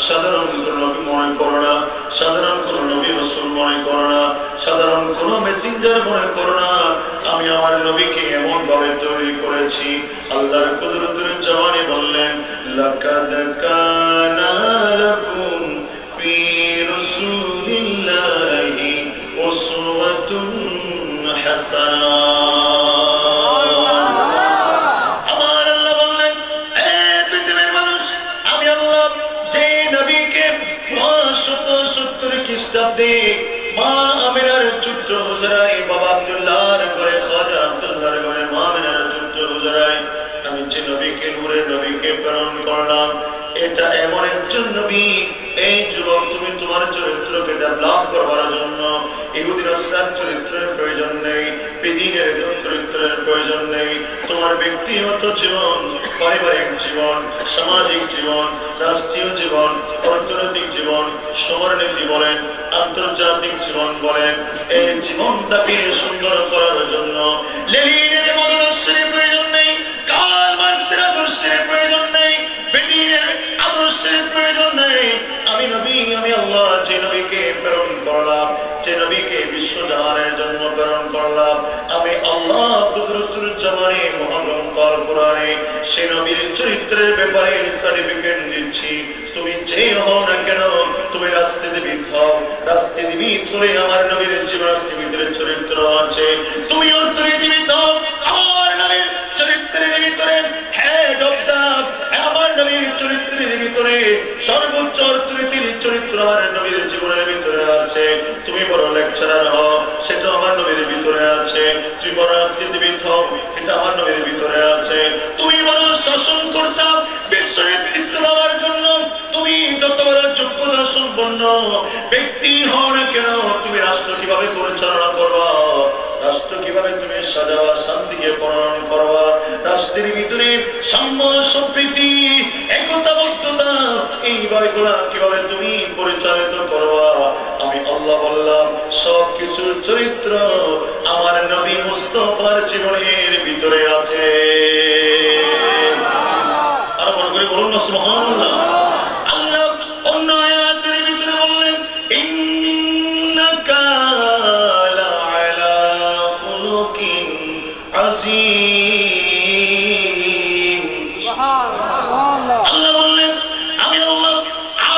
সাধারণ কোন নবী মনে করো না, সাধারণ কোন নবী রাসূল মনে করো না, সাধারণ কোন মেসেঞ্জার মনে করো না। আমি আমার নবীকে এমন ভাবে তৈরি করেছি। আল্লাহর কুদরতের জবানে বললেন লাকাদ কানা লাকুম ফি রাসূলিল্লাহি উসওয়াতুন হাসানাহ। খ্রিস্টাব্দে মা আমিনার ছোট্ট হুজরায়, বাবা আব্দুল্লাহর ঘরে, খাজা আব্দুল্লাহর ঘরে মা আমিনার ছোট্ট হুজরায় আমি যে নবীকে, নূরের নবীকে প্রেরণ করলাম, এটা এমন একজন নবী। এই যুবক, তুমি তোমার চরিত্রকে ডেভেলপ করবার জন্য ইহুদি নাসরার চরিত্রের প্রয়োজন নেই, বেদিনের চরিত্রের প্রয়োজন নেই। তোমার ব্যক্তিগত জীবন, পারিবারিক জীবন, সামাজিক জীবন, রাষ্ট্রীয় জীবন, অর্থনৈতিক জীবন, সমরনীতি বলেন, আন্তর্জাতিক জীবন বলেন, এই জীবনটাকে সুন্দর করার জন্য লেনিনের আদর্শের প্রয়োজন নেই, কার্ল মার্কসের আদর্শের প্রয়োজন নেই, বেদিনের আদর্শের প্রয়োজন নেই। আমি নবী, আমি আল্লাহ যে নবীকে প্রেরণ করলাম, যে নবীকে বিশ্বজাহানের জন্য প্রেরণ করলাম, আমি আল্লাহ কুদরতুল জবানে মহাগ্রন্থ আল কোরআনে সে নবীর চরিত্রের ব্যাপারে সার্টিফিকেট দিচ্ছি। তুমি যে হও না কেন, তুমি রাষ্ট্রবিদ হও, রাষ্ট্রবিদ হলে আমার নবীর জীবন রাষ্ট্রবিদের চরিত্র আছে। তুমি অর্থনীতিবিদ হও, আমার নবীর চরিত্রের ভিতরে হেড অফ দা, আমার নবীর চরিত্রের ভিতরে সর্বোচ্চ অর্থনীতির চরিত্র আমার নবীর জীবনের ভিতরে আছে। তুমি বড় লেকচারার হও, সেটা আমার নবীর ভিতরে আছে। তুমি বড় রাষ্ট্রবিদ হও, এটা আমার নবীর ভিতরে আছে। তুমি বড় শাসন কর্তা, বিশ্ব নেতৃত্ব দেওয়ার জন্য তুমি যত বড় যোগ্যতা সম্পন্ন ব্যক্তি হও না কেন, তুমি রাষ্ট্র কিভাবে পরিচালনা করবা, রাষ্ট্র কিভাবে তুমি সাজাবা, শান্তিকে প্রণয়ন করবা, রাষ্ট্রের ভিতরে সাম্য, সম্প্রীতি, একতাবদ্ধতা, এই বিষয়গুলা কিভাবে তুমি পরিচালিত করবা, আমি আল্লাহ বললাম সব কিছুর চরিত্র আমার নবী মুস্তাফার জীবনের ভিতরে আছে। আর মনে করে বলুন না সুবহানাল্লাহ। আল্লাহ অন্য আয়াতের ভিতরে বললেন ইন্নাকা লাআলা খুলুকিন আযীম। আল্লাহ বললেন আমি আল্লাহ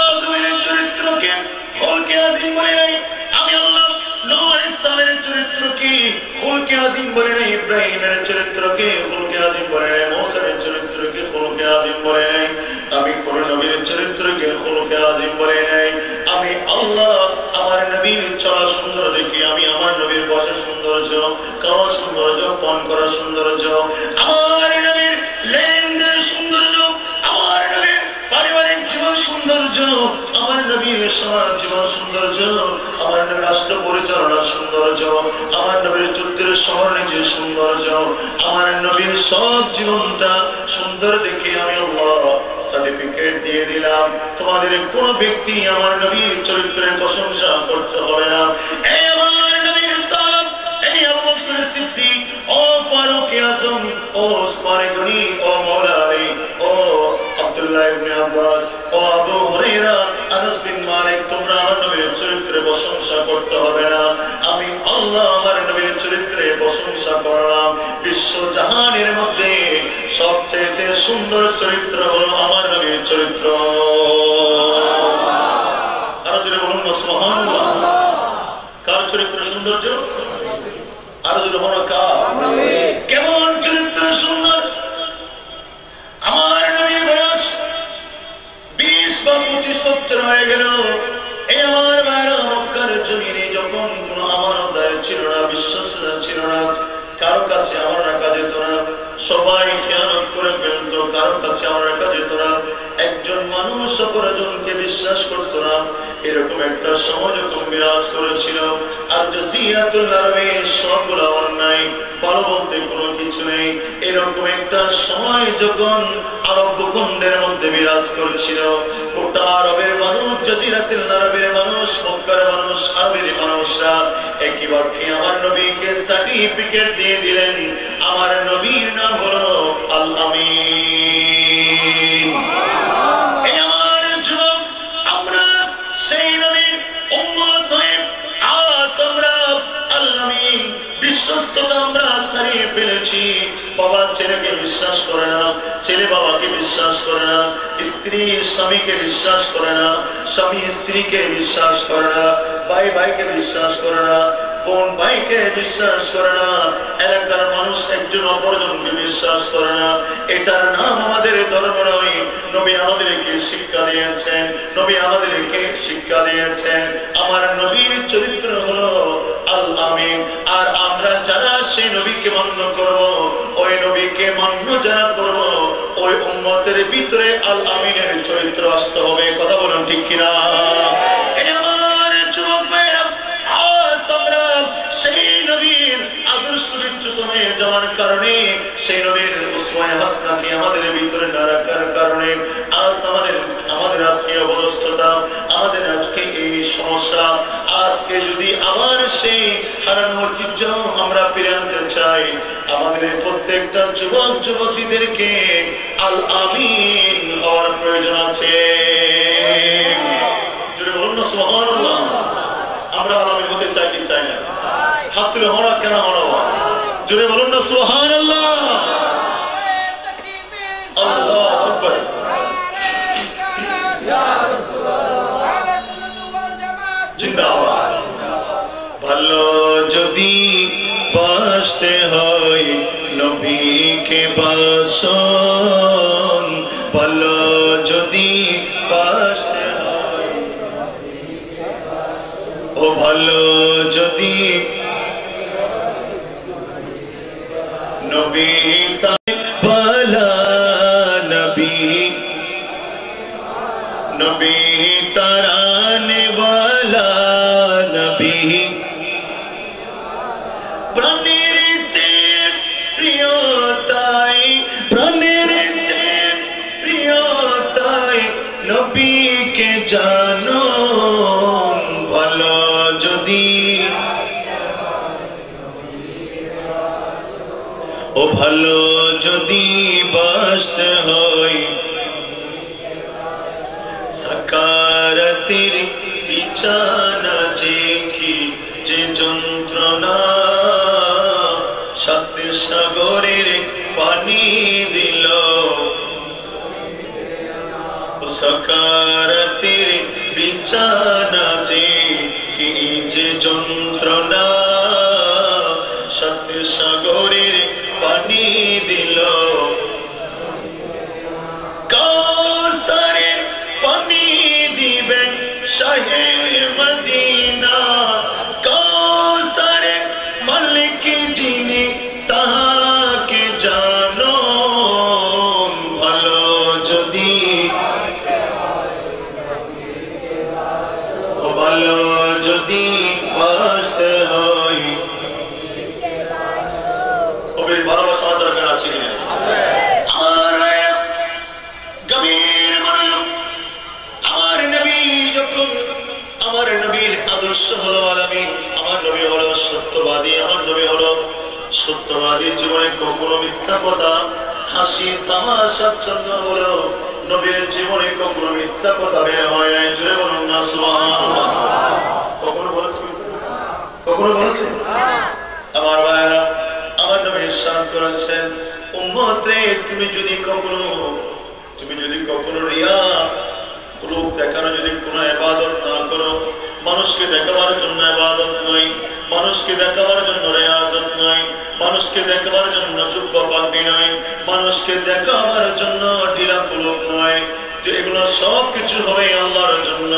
আদমের চরিত্রকে খুলকে আযীম বলে নাই, আমি আল্লাহ নূহ আলাইহিস সালামের চরিত্রকে খুলকে আযীম বলে নাই, ইব্রাহিমের চরিত্রকে খুলকে আযীম বলে নাই, মূসার চরিত্রকে খুলকে আযীম বলে নাই, আমি কোন নবীর চরিত্রকে খুলকে আযীম বলে নাই। আমি আল্লাহ আমার নবীর চলা সুন্দর দেখি, আমি আমার নবীর বসা সৌন্দর্য, খাওয়া সৌন্দর্য, পান করা সৌন্দর্য, আমার নবীর লেনদেনের সৌন্দর্য, আমার নবীর পারিবারিক জীবন সৌন্দর্য, আমার নবীর সমাজ জীবন সৌন্দর্য, আমার নবীর রাষ্ট্র পরিচালনার সৌন্দর্য, আমার নবীর যুদ্ধের সমরনীতির সৌন্দর্য, আমার নবীর সব জীবনটা সুন্দর দেখে আমি আল্লাহ সার্টিফিকেট দিয়ে দিলাম। তোমাদের কোন ব্যক্তি আমার নবীর চরিত্রের প্রশংসা করতে হবে না। এই আমার নবীর সাহাব, এই আবু বকর সিদ্দিক, ও ফারুক আযম, ও ওসমান গনি, ও মাওলা আলী, ও আব্দুল্লাহ ইবনে আব্বাস, ও আবু হুরায়রা, আনাস বিন মালিক, তোমরা আমার নবীর চরিত্রের প্রশংসা করতে হবে না। আমি আল্লাহ আমার নবীর চরিত্রের প্রশংসা করলাম। বিশ্ব জাহানের মধ্যে সবচেয়ে সুন্দর চরিত্র হলো আমার নবীর চরিত্র। আরো জোরে বলুন না সুবহানাল্লাহ। কার চরিত্র সৌন্দর্য? আরো জোরে বলুন কার? কেমন চরিত্র সুন্দর? আমার নবীর বয়স 20 বা 25 বছর হয়ে গেল। এই আমার ভাইরা মক্কার জমিনে যখন কোন আমানতদার ছিল না, বিশ্বস্ত ছিল না, কারো কাছে আমার রাখা যেত না, সবাই খেয়ানত করে ফেলতো, কারো কাছে আমার রাখা যেত না, একজন মানুষ অপরজনকে বিশ্বাস করতো না। এরকম একটা সময় যখন বিরাজ করেছিল, আর জাজিরাতুল আরবে সবগুলো অন্যায়, ভালো বলতে কোনো কিছু নেই, এরকম একটা সময় যখন আরব ভূখণ্ডের মধ্যে বিরাজ করছিল, গোটা আরবের মানুষ, জাজিরাতুল আরবের মানুষ, মক্কার মানুষ, আরবের মানুষরা একই বাক্যে আমার নবীকে সার্টিফিকেট দিয়ে দিলেন। আমার নবীর নাম হলো আল আমিন। এই আমার যুবক, আমরা সেই নবীর উম্মত হয়ে আজ আমরা আল আমিন বিশ্বস্ততা আমরা হারিয়ে ফেলেছি। বাবা ছেলেকে বিশ্বাস করে না, ছেলে বাবাকে বিশ্বাস করে না, স্ত্রী স্বামীকে বিশ্বাস করে না, স্বামী স্ত্রীকে বিশ্বাস করে না, ভাই ভাইকে বিশ্বাস করে না, বোন ভাইকে বিশ্বাস করে না, এলাকার মানুষ একজন অপরজনকে বিশ্বাস করে না। এটার নাম আমাদের ধর্ম নয়। নবী আমাদেরকে শিক্ষা দিয়েছেন, নবী আমাদেরকে শিক্ষা দিয়েছেন। আমার নবীর চরিত্র হলো আল আমিন। আর আমরা যারা সেই নবীকে মান্য করব, ওই নবীকে মান্য যারা করব, ওই উম্মতের ভিতরে আল আমিনের চরিত্র আসতে হবে। কথা বলুন ঠিক কিনা? আমার যুবক ভাইরা, আজ আমরা সেই নবীর আদর্শ বিচ্যুত হয়ে যাওয়ার কারণে, সেই নবীর উসওয়ায়ে হাসানাকে আমাদের ভিতরে না রাখার কারণে আজ আমাদের আজকে অবস্থা, আমাদের আজকে এই সমস্যা। আজকে যদি আবার সেই হারানো ঐতিহ্য আমরা ফিরে আনতে চাই, আমাদের প্রত্যেকটা যুবক যুবতীদেরকে আল আমিন হওয়ার প্রয়োজন আছে। যদি বলুন না সুবহানাল্লাহ। আমরা আল আমিন হতে চাই কি চাই না? হাত তুলে হওয়া কেন হওয়া? জোরে বলুন না সুবহানাল্লাহ। আল্লাহু আকবার। জিন্দাবাদ। ভালো যদি বাসতে হয় নবীকে বাসন, ভালো যদি বাসতে হয়, ও ভালো যদি নবী তালা নবী নবী তারানে ওয়ালা নবী, প্রাণের চেয়ে প্রিয় তাই, প্রাণের চেয়ে প্রিয় তাই নবীকে জানো। ভালো যদি ভালো যদি বাসতে হয় সাকারাতের বিছানা যে কি যে যন্ত্রণা সাত সাগরের পানি দিল সাকারাতের বিছানা যে কি যে যন্ত্রণা সাত সাগরের পানি দিল কাউসারের পানি দিবেন শাহে মদিনা কাউসারের মালিক যিনি তাহাকে জানো ভালো যদি ভালো যদি বাসতে হয় কবির ভালোবাসা দরকার আছে কিনা আমার গভীর মনোযোগ আমার নবী যখন আমার নবীর আদর্শ হলো আলামী আমার নবী হলো সত্যবাদী আমার নবী হলো সত্যবাদী জীবনে কখনো মিথ্যা কথা হাসি তামাশার জন্য হলো নবীর জীবনে কখনো মিথ্যা কথা বের হয় নাই জোরে বলুন না সুবহানাল্লাহ কখনো বলেছেন আমার ভাইরা আমার নবী ইরশাদ করেছেন উম্মত রে তুমি যদি কখনো রিয়া লোক দেখানো যদি কোনো ইবাদত না করো মানুষকে দেখাবার জন্য ইবাদত নয় মানুষকে দেখাবার জন্য রিয়াজত নয় মানুষকে দেখাবার জন্য জুব্বা পাগড়ি নয় মানুষকে দেখাবার জন্য ঢিলা পুলক নয় এগুলো সব কিছু হবে আল্লাহর জন্য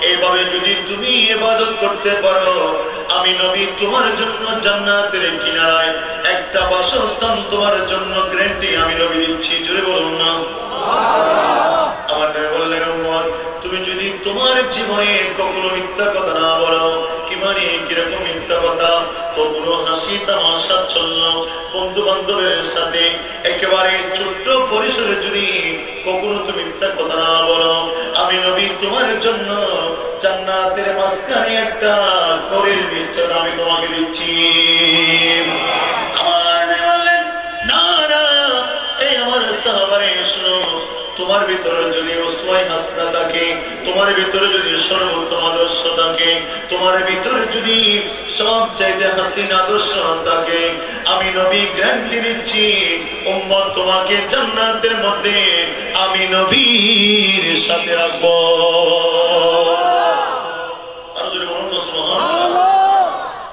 এইভাবে যদি তুমি ইবাদত করতে পারো আমি নবী তোমার জন্য জান্নাতের কিনারায় একটা বাসস্থান তোমার জন্য গ্যারান্টি আমি নবী দিচ্ছি জোরে বলুন না আমার নবী বললেন উম্মত তুমি যদি তোমার জীবনে কখনো মিথ্যা কথা না বলো কি মানে কিরকম মিথ্যা কথা কখনো হাসি তামাশা চলল বন্ধু বান্ধবের সাথে একেবারে ছোট্ট পরিসরে যদি কখনো তুমি মিথ্যা কথা না বলো আমি নবী তোমার জন্য জান্নাতের মাঝখানে একটা ঘরের বিস্তার আমি তোমাকে দিচ্ছি আমার নবী বললেন না না এই আমার সাহাবারে শোনো তোমার ভিতরে যদি উসওয়ায়ে হাসানা থাকে তোমার ভিতরে যদি সর্বোত্তম আদর্শ থাকে তোমার ভিতরে যদি সবচাইতে হাসিন আদর্শ থাকে আমি নবী গ্যারান্টি দিচ্ছি উম্মত তোমাকে জান্নাতের মধ্যে আমি নবীর সাথে রাখবো আর যদি বলুন না সুবহানাল্লাহ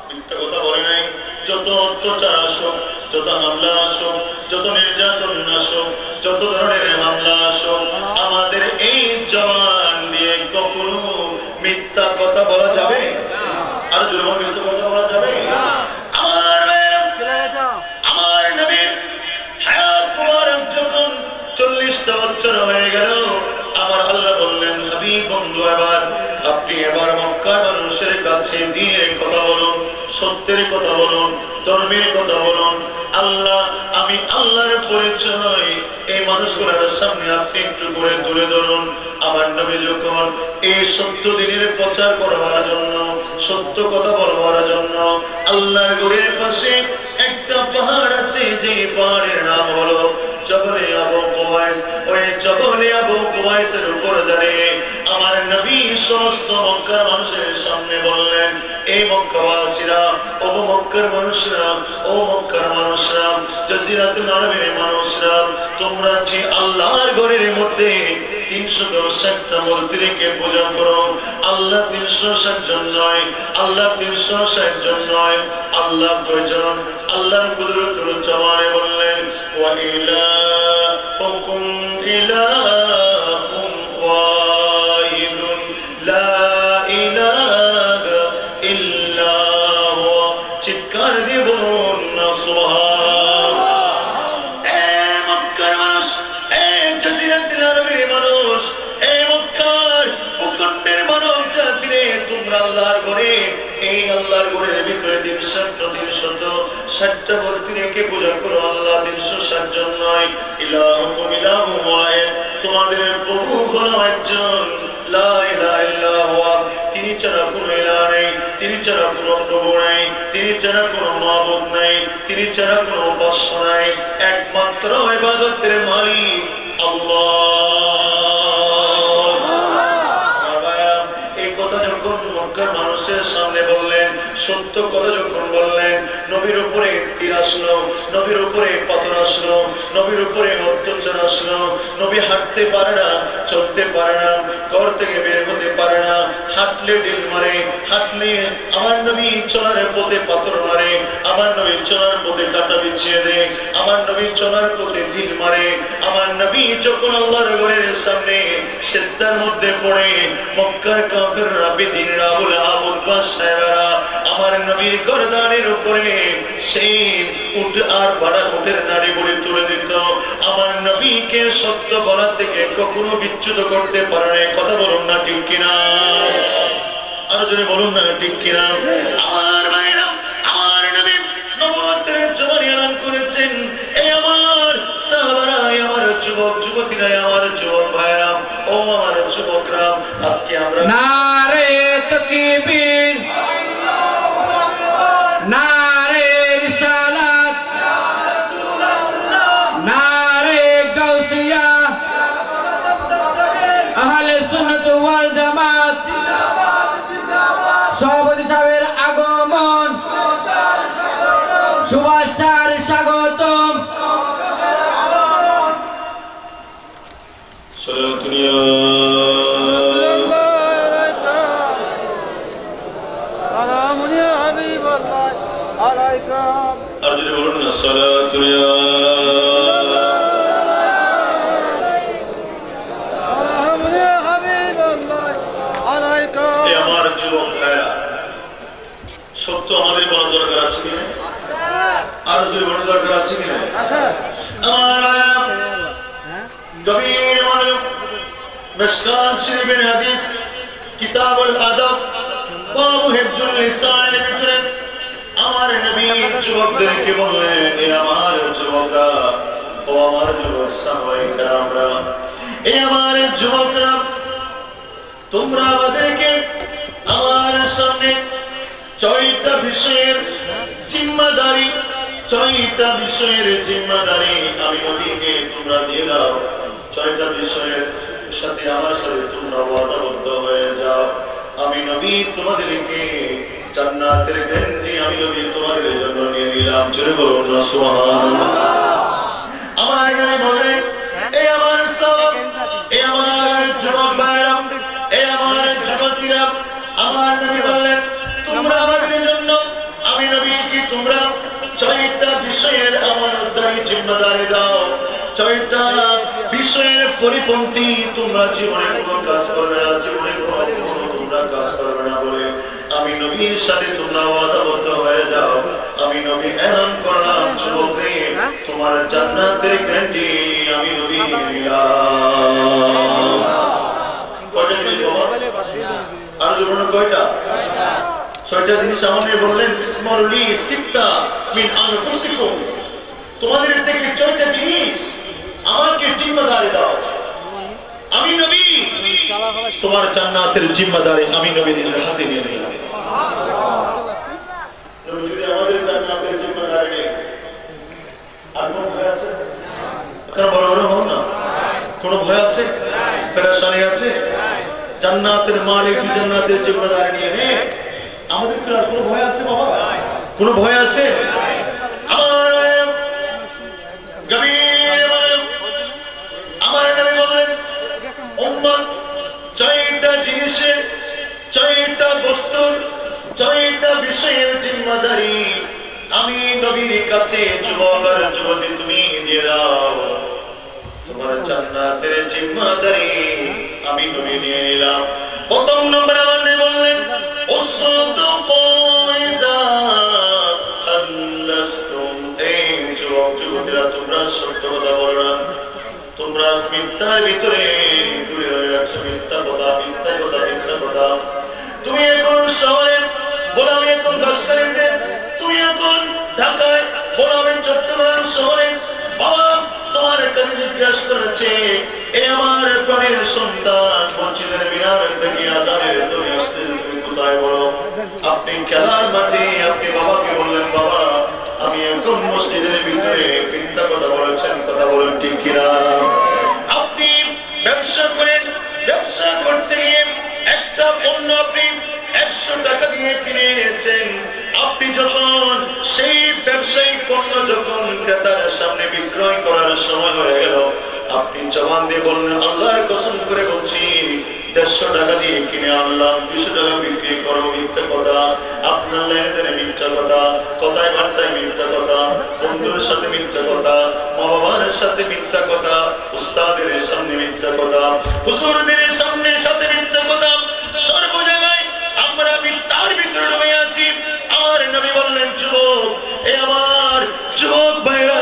মিথ্যা কথা বলে নাই যত অত্যাচার আসুক যত হামলা আসুক যত নির্যাতন আসুক যত ধরনের হামলা আসুক আমাদের এই জবান দিয়ে কখনো মিথ্যা কথা বলা যাবে আর যদি মিথ্যা কথা বলা যাবে আমার নবীর হায়াত মুবারক যখন 40টা বছর হয়ে গেল আমার আল্লাহ বললেন হাবিব বন্ধু আপনি এবার মক্কার মানুষের কাছে দিয়ে কথা বলুন সত্যের কথা বলুন ধর্মের কথা বলুন আল্লাহ আমি আল্লাহর পরিচয় এই মানুষগুলোর সামনে আপনি একটু করে তুলে ধরুন আমার নবী যখন এই সত্য দিনের প্রচার করবার জন্য সত্য কথা বলবার জন্য আল্লাহর ঘরের পাশে একটা পাহাড় আছে যে পাহাড়ের নাম হলো জবলে আবু কুবাইস ওই জবলে আবু কুবাইসের উপর দাঁড়িয়ে আমার নবী সমস্ত মক্কার মানুষের সামনে বললেন এই মক্কাবাসীরা ও মক্কার মানুষরা ও মক্কার মানুষরা জাজিরাতুল আরবের মানুষরা তোমরা যে আল্লাহর ঘরের মধ্যে 360টা মূর্তি রেখে পূজা করো আল্লাহ 360 জন নয় আল্লাহ 360 জন নয় আল্লাহ কয়জন আল্লাহর কুদরতের জবানে বললেন ওয়া ইলাহুকুম ইলাহুম ওয়াহিদুন লা ইলাহা ইল্লা হুয়া চিৎকার দিয়ে বলুন না সুবহানাল্লাহ এ মক্কার মানুষ এ জাজিরাতুল আরবের মানুষ এ মক্কার ভূখণ্ডের মানব জাতিরে তোমরা আল্লাহর ঘরে এই আল্লাহর ঘরের ভিতরে 360টা মূর্তি রেখে পূজা করো আল্লাহ 360 জন নয় ইলাহুকুম ইলাহুম ওয়াহিদ তোমাদের প্রভু হলো একজন লা ইলাহা ইল্লা হুয়া তিনি ছাড়া কোনো ইলাহ নেই তিনি ছাড়া কোনো প্রভু নাই, তিনি ছাড়া কোনো মাবুদ নাই, তিনি ছাড়া কোনো উপাস্য নাই, একমাত্র ইবাদতের মালিক আল্লাহ। এই কথা যখন মক্কার মানুষের সামনে বললেন, সত্য কথা যখন বললেন, নবীর উপরে তীর আসলো, নবীর উপরে পাথর আসলো, নবীর উপরে অত্যাচার আসলো, নবী হাঁটতে পারে না, চলতে পারে না, ঘর থেকে বের হতে পারে না, হাঁটলে ঢিল মারে, হাঁটলে আমার নবী চলার পথে পাথর মারে, আমার নবী চলার পথে কাঁটা বিছিয়ে দেয়, আমার নবী চলার পথে ঢিল মারে। আমার নবী যখন আল্লাহর ঘরের সামনে সিজদার মধ্যে পড়ে, মক্কার কাফেররা, বেদিনরা, আবু লাহাব, উতবা সাহেবরা আমার নবীর গর্দানের উপরে সেই উট আর বাড়া উটের নাড়ি বড়ি তুলে দিত। আমার নবীকে সত্য বলা থেকে কখনো বিচ্যুত করতে পারে না। কথা বলুন না ঠিক কিনা? আরো জোরে বলুন না ঠিক কিনা? আমার ভাইরা, আমার নবী নবুয়তের জবানি এলান করেছেন। এই আমার সাহাবারা, আমার যুবক যুবতীরা, আমার যুবক ভাইরা, ও আমার যুবকরা, আজকে আমরা নারে তাকবীর, নারে রিসালাত, নারে গাউসিয়া, আহলে সুন্নাত ওয়াল জামাত, সভাপতি সাহেবের আগমন, শুভেচ্ছার স্বাগতম। আর যদি বলুন না সালাতুল আমার যুবক ভাইরা, সত্য আমাদের বলার দরকার আছে কিনা? আর যদি বলার দরকার আছে কিনা? আমার ভাইরা, গভীর মনোযোগ, মিশকাত শরীফের হাদিস কিতাবুল আদব বাবু হিফজুল লিসানের ভিতরে আমার নবী যুবকদেরকে বললেন, এ আমার যুবকরা, ও আমার যুবক সাহাবায়ে কেরামরা, এ আমার যুবকরা, তোমরা আমাদেরকে আমার সামনে 6টা বিষয়ের জিম্মাদারি, 6টা বিষয়ের জিম্মাদারি আমি নবীকে তোমরা দিয়ে দাও। 6টা বিষয়ের সাথে আমার সাথে তোমরা ওয়াদাবদ্ধ হয়ে যাও। আমি নবী তোমাদেরকে জান্নাতের গ্যারান্টি আমি নবী তোমাদের জন্য নিয়ে নিলাম। জোরে বলুন না সুবহানাল্লাহ। আমার নবী বলেন, এই আমার সাহাবা, এই আমার যুবক ভাইরা, এই আমার যুবতীরা, আমার নবী বললেন, তোমরা আমাদের জন্য আমি নবী কি তোমরা 6টা বিষয়ের আমানতদারি জিম্মাদারি দাও। 6টা বিষয়ের পরিপন্থী তোমরা জীবনে কোনো কাজ করবে না, জীবনে কোনো তোমরা কাজ করবে না বলে আমি নবীর সাথে তোমরা ওয়াদাবদ্ধ হয়ে যাও। আমি নবী এলান করলাম, যুবকরে, তোমার জান্নাতের গ্যারান্টি আমি নবী নিলাম। কয়টা জিনিস বাবা? আর বলুন কয়টা? 6টা জিনিস আমাদের বললেন, ইসমুল্লি সিত্তা মিন আনফুসিকুম, তোমাদের থেকে 6টা জিনিস আমাকে জিম্মাদারি দাও। আমি নবী তোমার জান্নাতের জিম্মাদারি আমি নবী নিজের হাতে নিয়ে নিলাম। নবী যদি আমাদের জান্নাতের জিম্মাদারি নেই, আর কোনো ভয় আছে? কেন বড় বড় হও না? কোনো ভয় আছে? পেরেশানি আছে? জান্নাতের মালিক জান্নাতের জিম্মাদারি নিয়ে নে, আমাদের কি আর কোনো ভয় আছে বাবা? কোনো ভয় আছে? আমার গভীর আমার নবী বললেন, উম্মত 6টা জিনিসের, 6টা বস্তুর, 6টা বিষয়ের জিম্মাদারি আমি নবীর কাছে যুবক আর যুবতী তুমি দিয়ে দাও। তোমার জান্নাতের জিম্মাদারি আমি নবী নিয়ে নিলাম। প্রথম নম্বর আমার নবী বললেন, উসদুকু ইযা হাল্লাসতুম, এই যুবক যুবতীরা তোমরা সত্য কথা বলো না, তোমরা মিথ্যার ভিতরে ঘুরে রয়েছো, মিথ্যা কথা, মিথ্যা কথা, মিথ্যা কথা। তুমি এখন শহরে বলো আমি এখন গাছকারিতে, তুমি এখন ঢাকায় বলো আমি চট্টগ্রাম শহরে। বাবা তোমার কাছে জিজ্ঞাসা করেছে, এ আমার প্রাণের সন্তান, মসজিদের মিনার থেকে আজানের ধ্বনি আসতে তুমি কোথায় বলো? আপনি আপনি খেলার মাঠে আপনি বাবাকে বললেন, বাবা আমি এখন মসজিদের ভিতরে মিথ্যা কথা বলেছেন, কথা বলেন ঠিক কিনা? আপনি ব্যবসা করেন, ব্যবসা করতে গিয়ে একটা পণ্য আপনি 100 টাকা দিয়ে কিনে এনেছেন, আপনি যখন সেই ব্যবসায়িক পণ্য যখন ক্রেতার সামনে বিক্রয় করার সময় হয়ে গেল, আপনি জবান দিয়ে বললেন, আল্লাহর কসম করে বলছি 150 টাকা দিয়ে কিনে আনলাম, 200 টাকা বিক্রি করবো, মিথ্যা কথা। আপনার লাইনে দেনে মিথ্যা কথা, কথায় বার্তায় মিথ্যা কথা, বন্ধুর সাথে মিথ্যা কথা, মা বাবার সাথে মিথ্যা কথা, উস্তাদের সামনে মিথ্যা কথা, হুজুরদের সামনে সাথে মিথ্যা কথা, সর্ব জায়গায় আমরা মিথ্যার ভিতরে ডুবে আছি। আমার নবী বললেন, যুবক, এ আমার যুবক ভাইরা,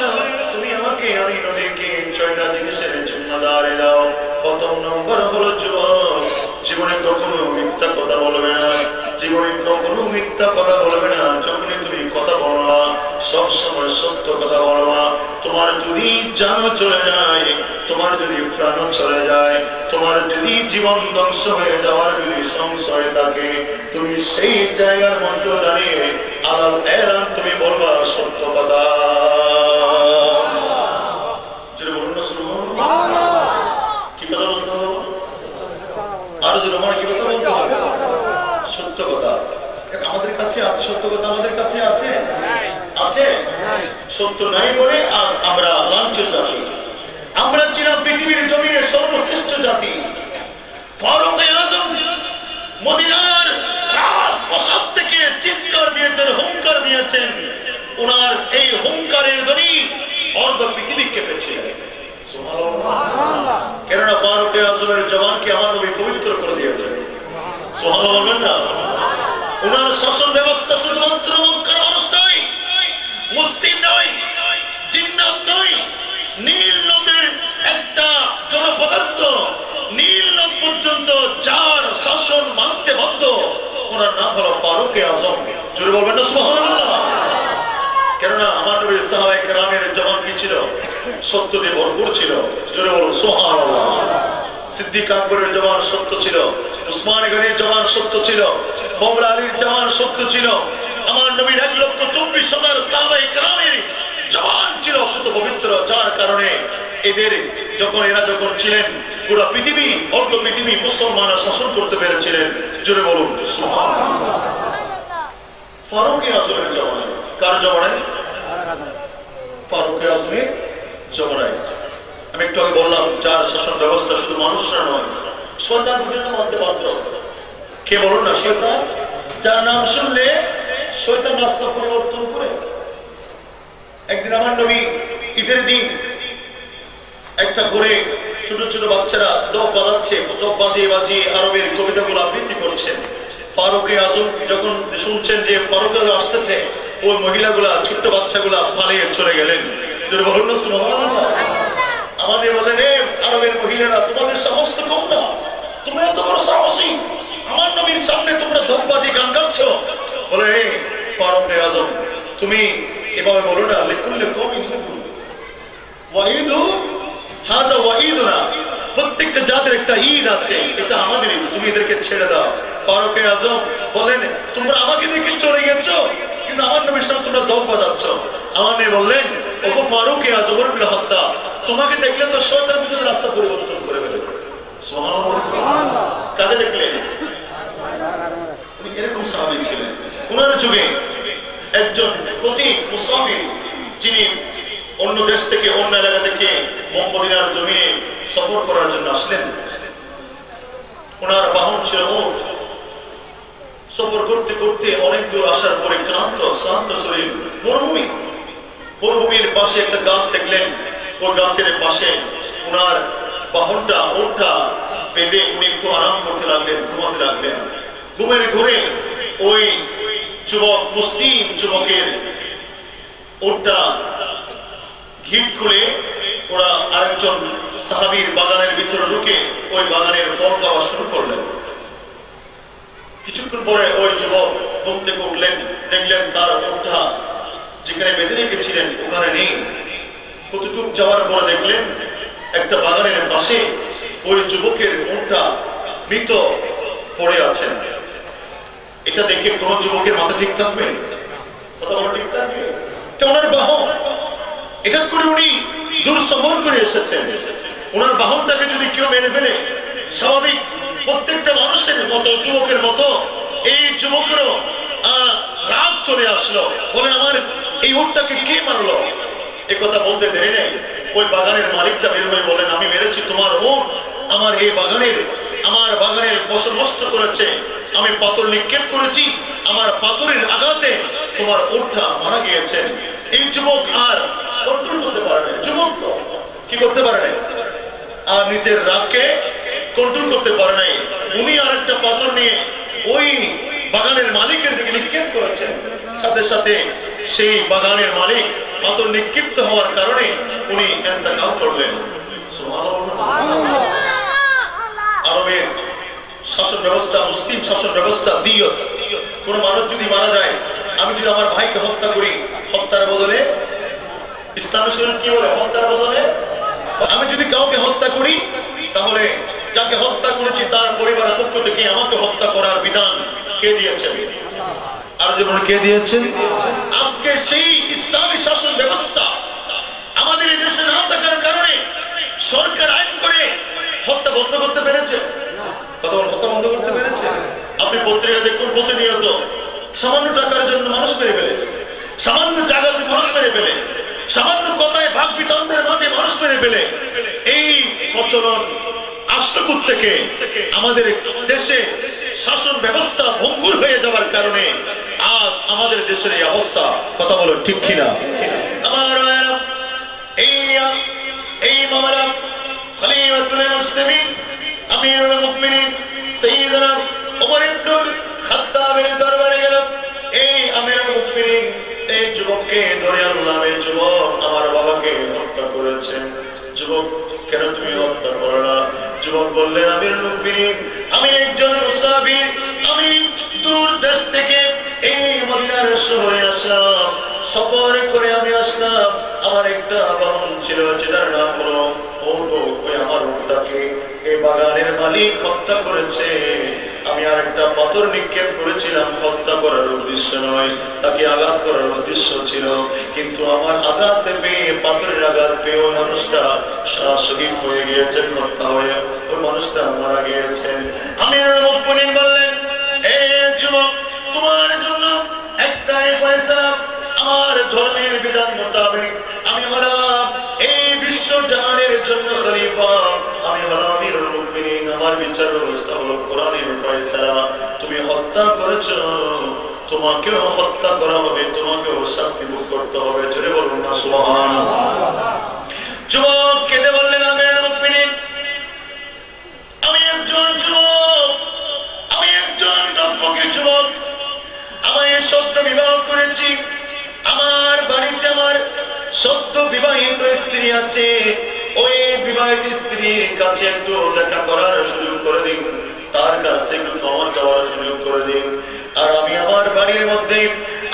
তুমি আমাকে আমি নবীকে 6টা জিনিসের জিম্মাদারি দাও। প্রথম নম্বর হলো যুবক, জীবনে কখনো মিথ্যা কথা বলবে না, জীবনে কখনো মিথ্যা কথা বলবে না। যখনই তুমি কথা বলবা সবসময় সত্য কথা বলবা। তোমার যদি জান চলে যায়, তোমার যদি প্রাণ চলে যায়, তোমার যদি জীবন ধ্বংস হয়ে যাওয়ার যদি সংশয় থাকে, তুমি সেই জায়গার মধ্যে দাঁড়িয়ে আলাল এলান তুমি বলবা সত্য কথা। কি কথা বলতে হবে? আরো যদি আমার কি কথা বলতে হবে? সত্য কথা। আমাদের কাছে আছে সত্য কথা, আমাদের কাছে আছে আছে সত্য নাই বলে আজ আমরা লাঞ্ছিত জাতি। আমরা ছিলাম পৃথিবীর জমিনের সর্বশ্রেষ্ঠ জাতি। ফারুক আজম মদিনার রাজপ্রাসাদ থেকে চিৎকার দিয়েছেন, হুঙ্কার দিয়েছেন। ওনার এই হুঙ্কারের ধ্বনি অর্ধ পৃথিবী কেঁপেছে। কেননা ফারুক আজমের জবানকে আমার নবী পবিত্র করে দিয়েছেন। সুবহানাল্লাহ বলবেন না? ওনার শাসন ব্যবস্থা শুধুমাত্র মক্কার মানুষ নয়, মুসলিম নয়, জিন্নাত নয়, নীল নদের একটা জনপদার্থ, নীল নদ পর্যন্ত যার শাসন মানতে বাধ্য, ওনার নাম হলো ফারুক আজম। জোরে বলবেন না সুবহানাল্লাহ? কেননা আমার নবীর সাহাবায়ে কেরামের জবান কি ছিল? সত্য দিয়ে ভরপুর ছিল। জোরে বলুন সুবহানাল্লাহ। সিদ্দিক আকবরের জবান সত্য ছিল, উসমান গনির জবান সত্য ছিল, মওলা আলীর জবান সত্য ছিল। আমার নবীর 1,24,000 সাহাবায়ে কেরামের জবান ছিল পবিত্র, যার কারণে এদের এরা যখন ছিলেন পুরো পৃথিবী, অর্ধ পৃথিবী মুসলমানরা শাসন করতে পেরেছিলেন। জোরে বলুন সুবহানাল্লাহ। ফারুক আজমের জবানে, কার জবানে? ফারুক আজমের জবানে। আমি একটু আগে বললাম, যার শাসন ব্যবস্থা শুধু মানুষরা নয়, শয়তান পর্যন্ত মানতে বাধ্য। কে বলুন না? শয়তান। যার নাম শুনলে শয়তান রাস্তা পরিবর্তন করে। একদিন আমার নবী ঈদের দিন একটা ঘরে ছোট ছোট বাচ্চারা দপ বাজাচ্ছে, দপ বাজিয়ে বাজিয়ে আরবের কবিতাগুলো আবৃত্তি করছেন। ফারুক আজম যখন শুনছেন যে ফারুক আজম আসতেছে, ওই মহিলাগুলা, ছোট্ট বাচ্চাগুলা পালিয়ে চলে গেলেন। যদি বলুন না সুবহানাল্লাহ। আমাদের বলেন, আরবের মহিলারা, তোমাদের সাহস তো কম না, তোমরা এত বড় সাহসী, আমার নবীর সামনে তোমরা ধূপবাজি গান গাচ্ছ। বলে, ফারুক আজম, তুমি এভাবে বলো না, লিকুল্লি কওমিন ওয়াইদু হাযা ওয়াইদুনা, প্রত্যেকটা জাতির একটা ঈদ আছে, এটা আমাদের ঈদ, তুমি এদেরকে ছেড়ে দাও। ফারুক আজম বলেন, তোমরা আমাকে দেখে চলে গেছো, কিন্তু আমার নবীর সামনে তোমরা ধূপ বাজাচ্ছ। আমার নবী বললেন, ওগো ফারুক আজম বিল হত্যা, তোমাকে দেখলে তো শয়তান পর্যন্ত রাস্তা পরিবর্তন করে ফেলে। সুবহানাল্লাহ। কাকে দেখলেন? উনি এরকম সাহাবী ছিলেন। ওনার যুগে একজন প্রতীক মুসাফির, যিনি অন্য দেশ থেকে, অন্য এলাকা থেকে মদিনার জমিনে সফর করার জন্য আসলেন। ওনার বাহন ছিল উট। সফর করতে করতে অনেক দূর আসার পরে শ্রান্ত শরীর, মরুভূমির পাশে একটা গাছ দেখলেন। ওই গাছের পাশে ওনার বাহনটা, ওটটা বেঁধে উনি একটু আরাম করতে লাগলেন, ঘুমাতে লাগলেন। ঘুমের ঘুরে ওই যুবক, মুসলিম যুবকের ওটটা ঘিট খুলে ওরা আরেকজন সাহাবীর বাগানের ভিতরে ঢুকে ওই বাগানের ফল খাওয়া শুরু করলেন। কিছুক্ষণ পরে ওই যুবক ঘুম থেকে উঠলেন, দেখলেন তার ওটটা যেখানে বেঁধে রেখেছিলেন ওখানে নেই। কতটুক যাওয়ার পরে দেখলেন একটা বাগানের পাশে ওই যুবকের ওটটা মৃত পড়ে আছেন। এটা দেখে কোন যুবকের মাথা ঠিক থাকবে? কথা বলা ঠিক থাকবে? এটা ওনার বাহন, এটা করে উনি দূর সফর করে এসেছেন। ওনার বাহনটাকে যদি কেউ মেনে ফেলে, স্বাভাবিক প্রত্যেকটা মানুষের মতো, যুবকের মতো এই যুবকেরও রাগ চলে আসলো, বলে আমার এই উটটাকে কে মারলো? এ কথা বলতে দেরি নেই, ওই বাগানের মালিকটা বের হয়ে বলেন, আমি মেরেছি তোমার উট, আমার এই বাগানের ফসল নষ্ট করেছে, আমি পাথর নিক্ষেপ করেছি, আমার পাথরের আঘাতে তোমার উটটা মারা গিয়েছে। এই যুবক আর কন্ট্রোল করতে পারে না, যুবক তো কি করতে পারে না, আর নিজের রাগকে কন্ট্রোল করতে পারে নাই। উনি আর একটা পাথর নিয়ে ওই বাগানের মালিকের দিকে নিক্ষেপ করেছেন, সাথে সাথে সেই বাগানের মালিক পাথর নিক্ষিপ্ত হওয়ার কারণে উনি ইন্তেকাল করলেন। আরবের শাসন ব্যবস্থা, মুসলিম শাসন ব্যবস্থা দিয়ত। কোন মানুষ যদি মারা যায়, আমি যদি আমার ভাইকে হত্যা করি, হত্যার বদলে ইসলামী শরীয়ত কি বলে? হত্যার বদলে আমি যদি কাউকে হত্যা করি, তাহলে যাকে হত্যা করেছি তার পরিবারের পক্ষ থেকে আমাকে হত্যা করার বিধান কে দিয়েছেন? আর যেমন কে দিয়েছেন? আজকে সেই ইসলামী শাসন ব্যবস্থা আমাদের এই দেশে না থাকার কারণে সরকার আইন করে হত্যা বন্ধ করতে পেরেছে। হত্যা বন্ধ করতে পেরেছে? আপনি পত্রিকা দেখুন, প্রতিনিয়ত সামান্য টাকার জন্য মানুষ মেরে ফেলে, সামান্য জায়গাতে মানুষ মেরে ফেলে, সামান্য কথায় ভাগ বিতণ্ডের মাঝে মানুষ মেরে ফেলে। এই প্রচলন আষ্টকুট থেকে আমাদের দেশে শাসন ব্যবস্থা ভঙ্গুর হয়ে যাওয়ার কারণে আজ আমাদের দেশের এই অবস্থা। কথা বলো ঠিক কিনা? আমার এই মামলা খলিফাতুল মুসলিমিন আমিরুল মুমিনিন সাইয়্যিদুনা ওমর ইবনে খাত্তাবের দরবারে গেল। এই আমিরুল মুমিনিন এই যুবককে ধরে আনলাম, এই যুবক আমার বাবাকে হত্যা করেছে। যুবক, কেন তুমি হত্যা করলা? যুবক বললেন, আমিরুল মুমিনিন, আমি একজন মুসাফির, আমি দূর দেশ থেকে এই মদিনার শহরে আসলাম, সফর করে আমি আসলাম। আমার একটা বাহন ছিল যেটার নাম হলো উট। ওই আমার উটটাকে এই বাগানের মালিক হত্যা করেছে। আমি আর একটা পাথর নিক্ষেপ করেছিলাম, হত্যা করার উদ্দেশ্য নয়, তাকে আঘাত করার উদ্দেশ্য ছিল। কিন্তু আমার আঘাত পেয়ে, পাথরের আঘাত পেয়ে ওই মানুষটা শহীদ হয়ে গিয়েছেন, হত্যা হয়ে ওই মানুষটা মারা গিয়েছেন। আমিরুল মুমিনিন বললেন, এ যুবক, তোমার জন্য একটাই ফয়সালা, আমার ধর্মের বিধান মোতাবেক আমি হলাম এই বিশ্ব জাহানের জন্য খলিফা, আমি হলাম আমিরুল মুমিনিন। আমার বিচার ব্যবস্থা হলো কোরআনের ফয়সালা। তুমি হত্যা করেছো, তোমাকেও হত্যা করা হবে, তোমাকেও শাস্তি ভোগ করতে হবে। জোরে বলুন না সুবহানাল্লাহ। যুবক কেঁদে বললেন, আমিরুল মুমিনিন, আমি একজন যুবক, আমি একজন টকবকে যুবক, আমি সদ্য বিবাহ করেছি, আমার বাড়িতে আমার সদ্য বিবাহিত স্ত্রী আছে। ওই বিবাহিত স্ত্রীর কাছে একটু দেখা করার সুযোগ করে দিন, তার কাছ থেকে একটু ক্ষমা চাওয়ার সুযোগ করে দিন। আর আমি আমার বাড়ির মধ্যে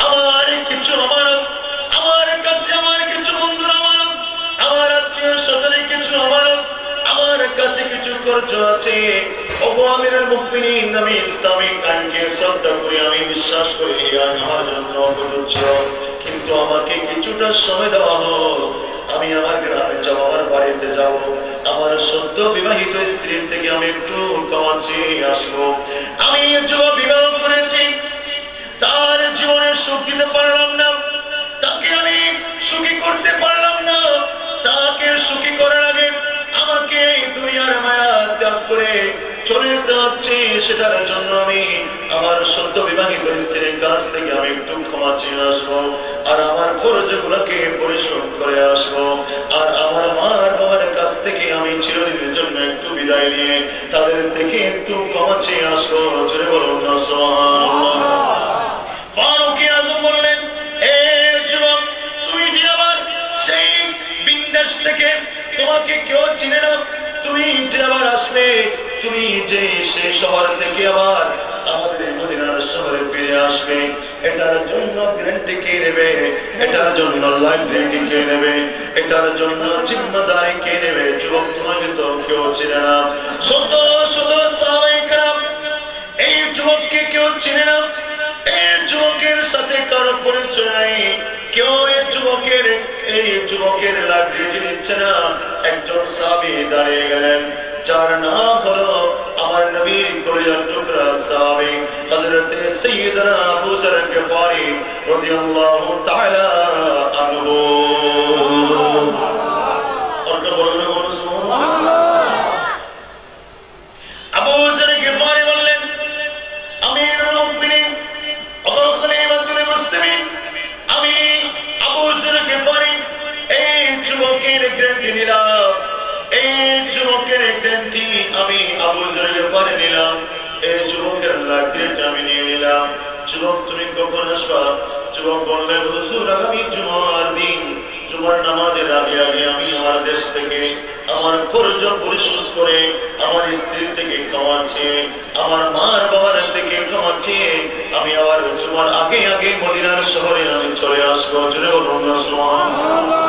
আমার কিছু আমানত, আমার কাছে আমার কিছু বন্ধুর আমানত, আমার আত্মীয় স্বজনের কিছু আমানত, আমার কাছে কিছু খরচ আছে। ওগো আমিরুল মুমিনিন, আমি ইসলামিক আইনকে শ্রদ্ধা করি, আমি বিশ্বাস করি আমার জন্য প্রযোজ্য, কিন্তু আমাকে কিছুটা সময় দেওয়া হোক। আমি আমার গ্রামে যাবো, আমার বাড়িতে যাব, আমার সদ্য বিবাহিত স্ত্রীর থেকে আমি একটু ক্ষমা চেয়ে আসবো। আমি যুবক বিবাহ করেছি, তার জীবনে সুখ দিতে পারলাম না, তাকে আমি সুখী করতে পারলাম না। তাকে সুখী করার আগে আমাকে এই দুনিয়ার মায়া ত্যাগ করে চলে যেতে হচ্ছে। সেটার জন্য আমি আমার সদ্য বিবাহিত স্ত্রীর কাছ থেকে আমি একটু ক্ষমা চেয়ে আসবো, আর আমার খরচগুলোকে পরিশ্রম করে আসবো, আর আমার মার বাবার কাছ থেকে আমি চিরদিনের জন্য একটু বিদায় নিয়ে তাদের থেকে একটু ক্ষমা চেয়ে আসবো। জোরে বলুন না সুবহানাল্লাহ। ফারুক আযম বললেন, এ যুবক, তুমি যে আবার সেই বিন্দাস থেকে তোমাকে কেউ চিনে না, তুমি যে আবার আসবে, তুমি যে সেই শহর থেকে আবার আমাদের মদিনার শহরে ফিরে আসবে, এটার জন্য গ্যারান্টি কে নেবে? এটার জন্য লাইব্রেরি কে নেবে? এটার জন্য জিম্মাদারি কে নেবে? যুবক, তোমাকে তো কেউ চিনে না। শত শত সাহাবায়ে কেরাম এই যুবককে কেউ চিনে না। যুবকের লাইব্রেরি নিচ্ছে না, একজন সাহাবী দাঁড়িয়ে গেলেন, যার নাম হলো আমার নবীর কলিজার টুকরা সাহাবী হযরত সাইয়্যিদনা আবু যর গফারি রাদিয়াল্লাহু তাআলা আনহু। আবু যর গফারি বললেন, আমিরুল মুমিনিন ওয়া খলিফাতুল মুসলিমিন, আমি আবু যর গফারি এই যুবকের গ্যারান্টি নিলাম, এই যুবকের গ্যারান্টি আমি আবু যর গফারি নিলাম, এই যুবকের গ্যারান্টি আমি নিয়ে নিলাম। যুবক তুমি কখন আসবা? যুবক বললেন, হুজুর আগামী জুমার দিন, জুমার নামাজের আগে আগে আমি আমার দেশ থেকে আমার খরচ পরিশোধ করে আমার স্ত্রী থেকে খাওয়াচ্ছি, আমার মার বাবার থেকে খাওয়াচ্ছি, আমি আবার জুমার আগে আগে মদিনার শহরে আমি চলে আসবো। জোরে বলুন সুবহানাল্লাহ।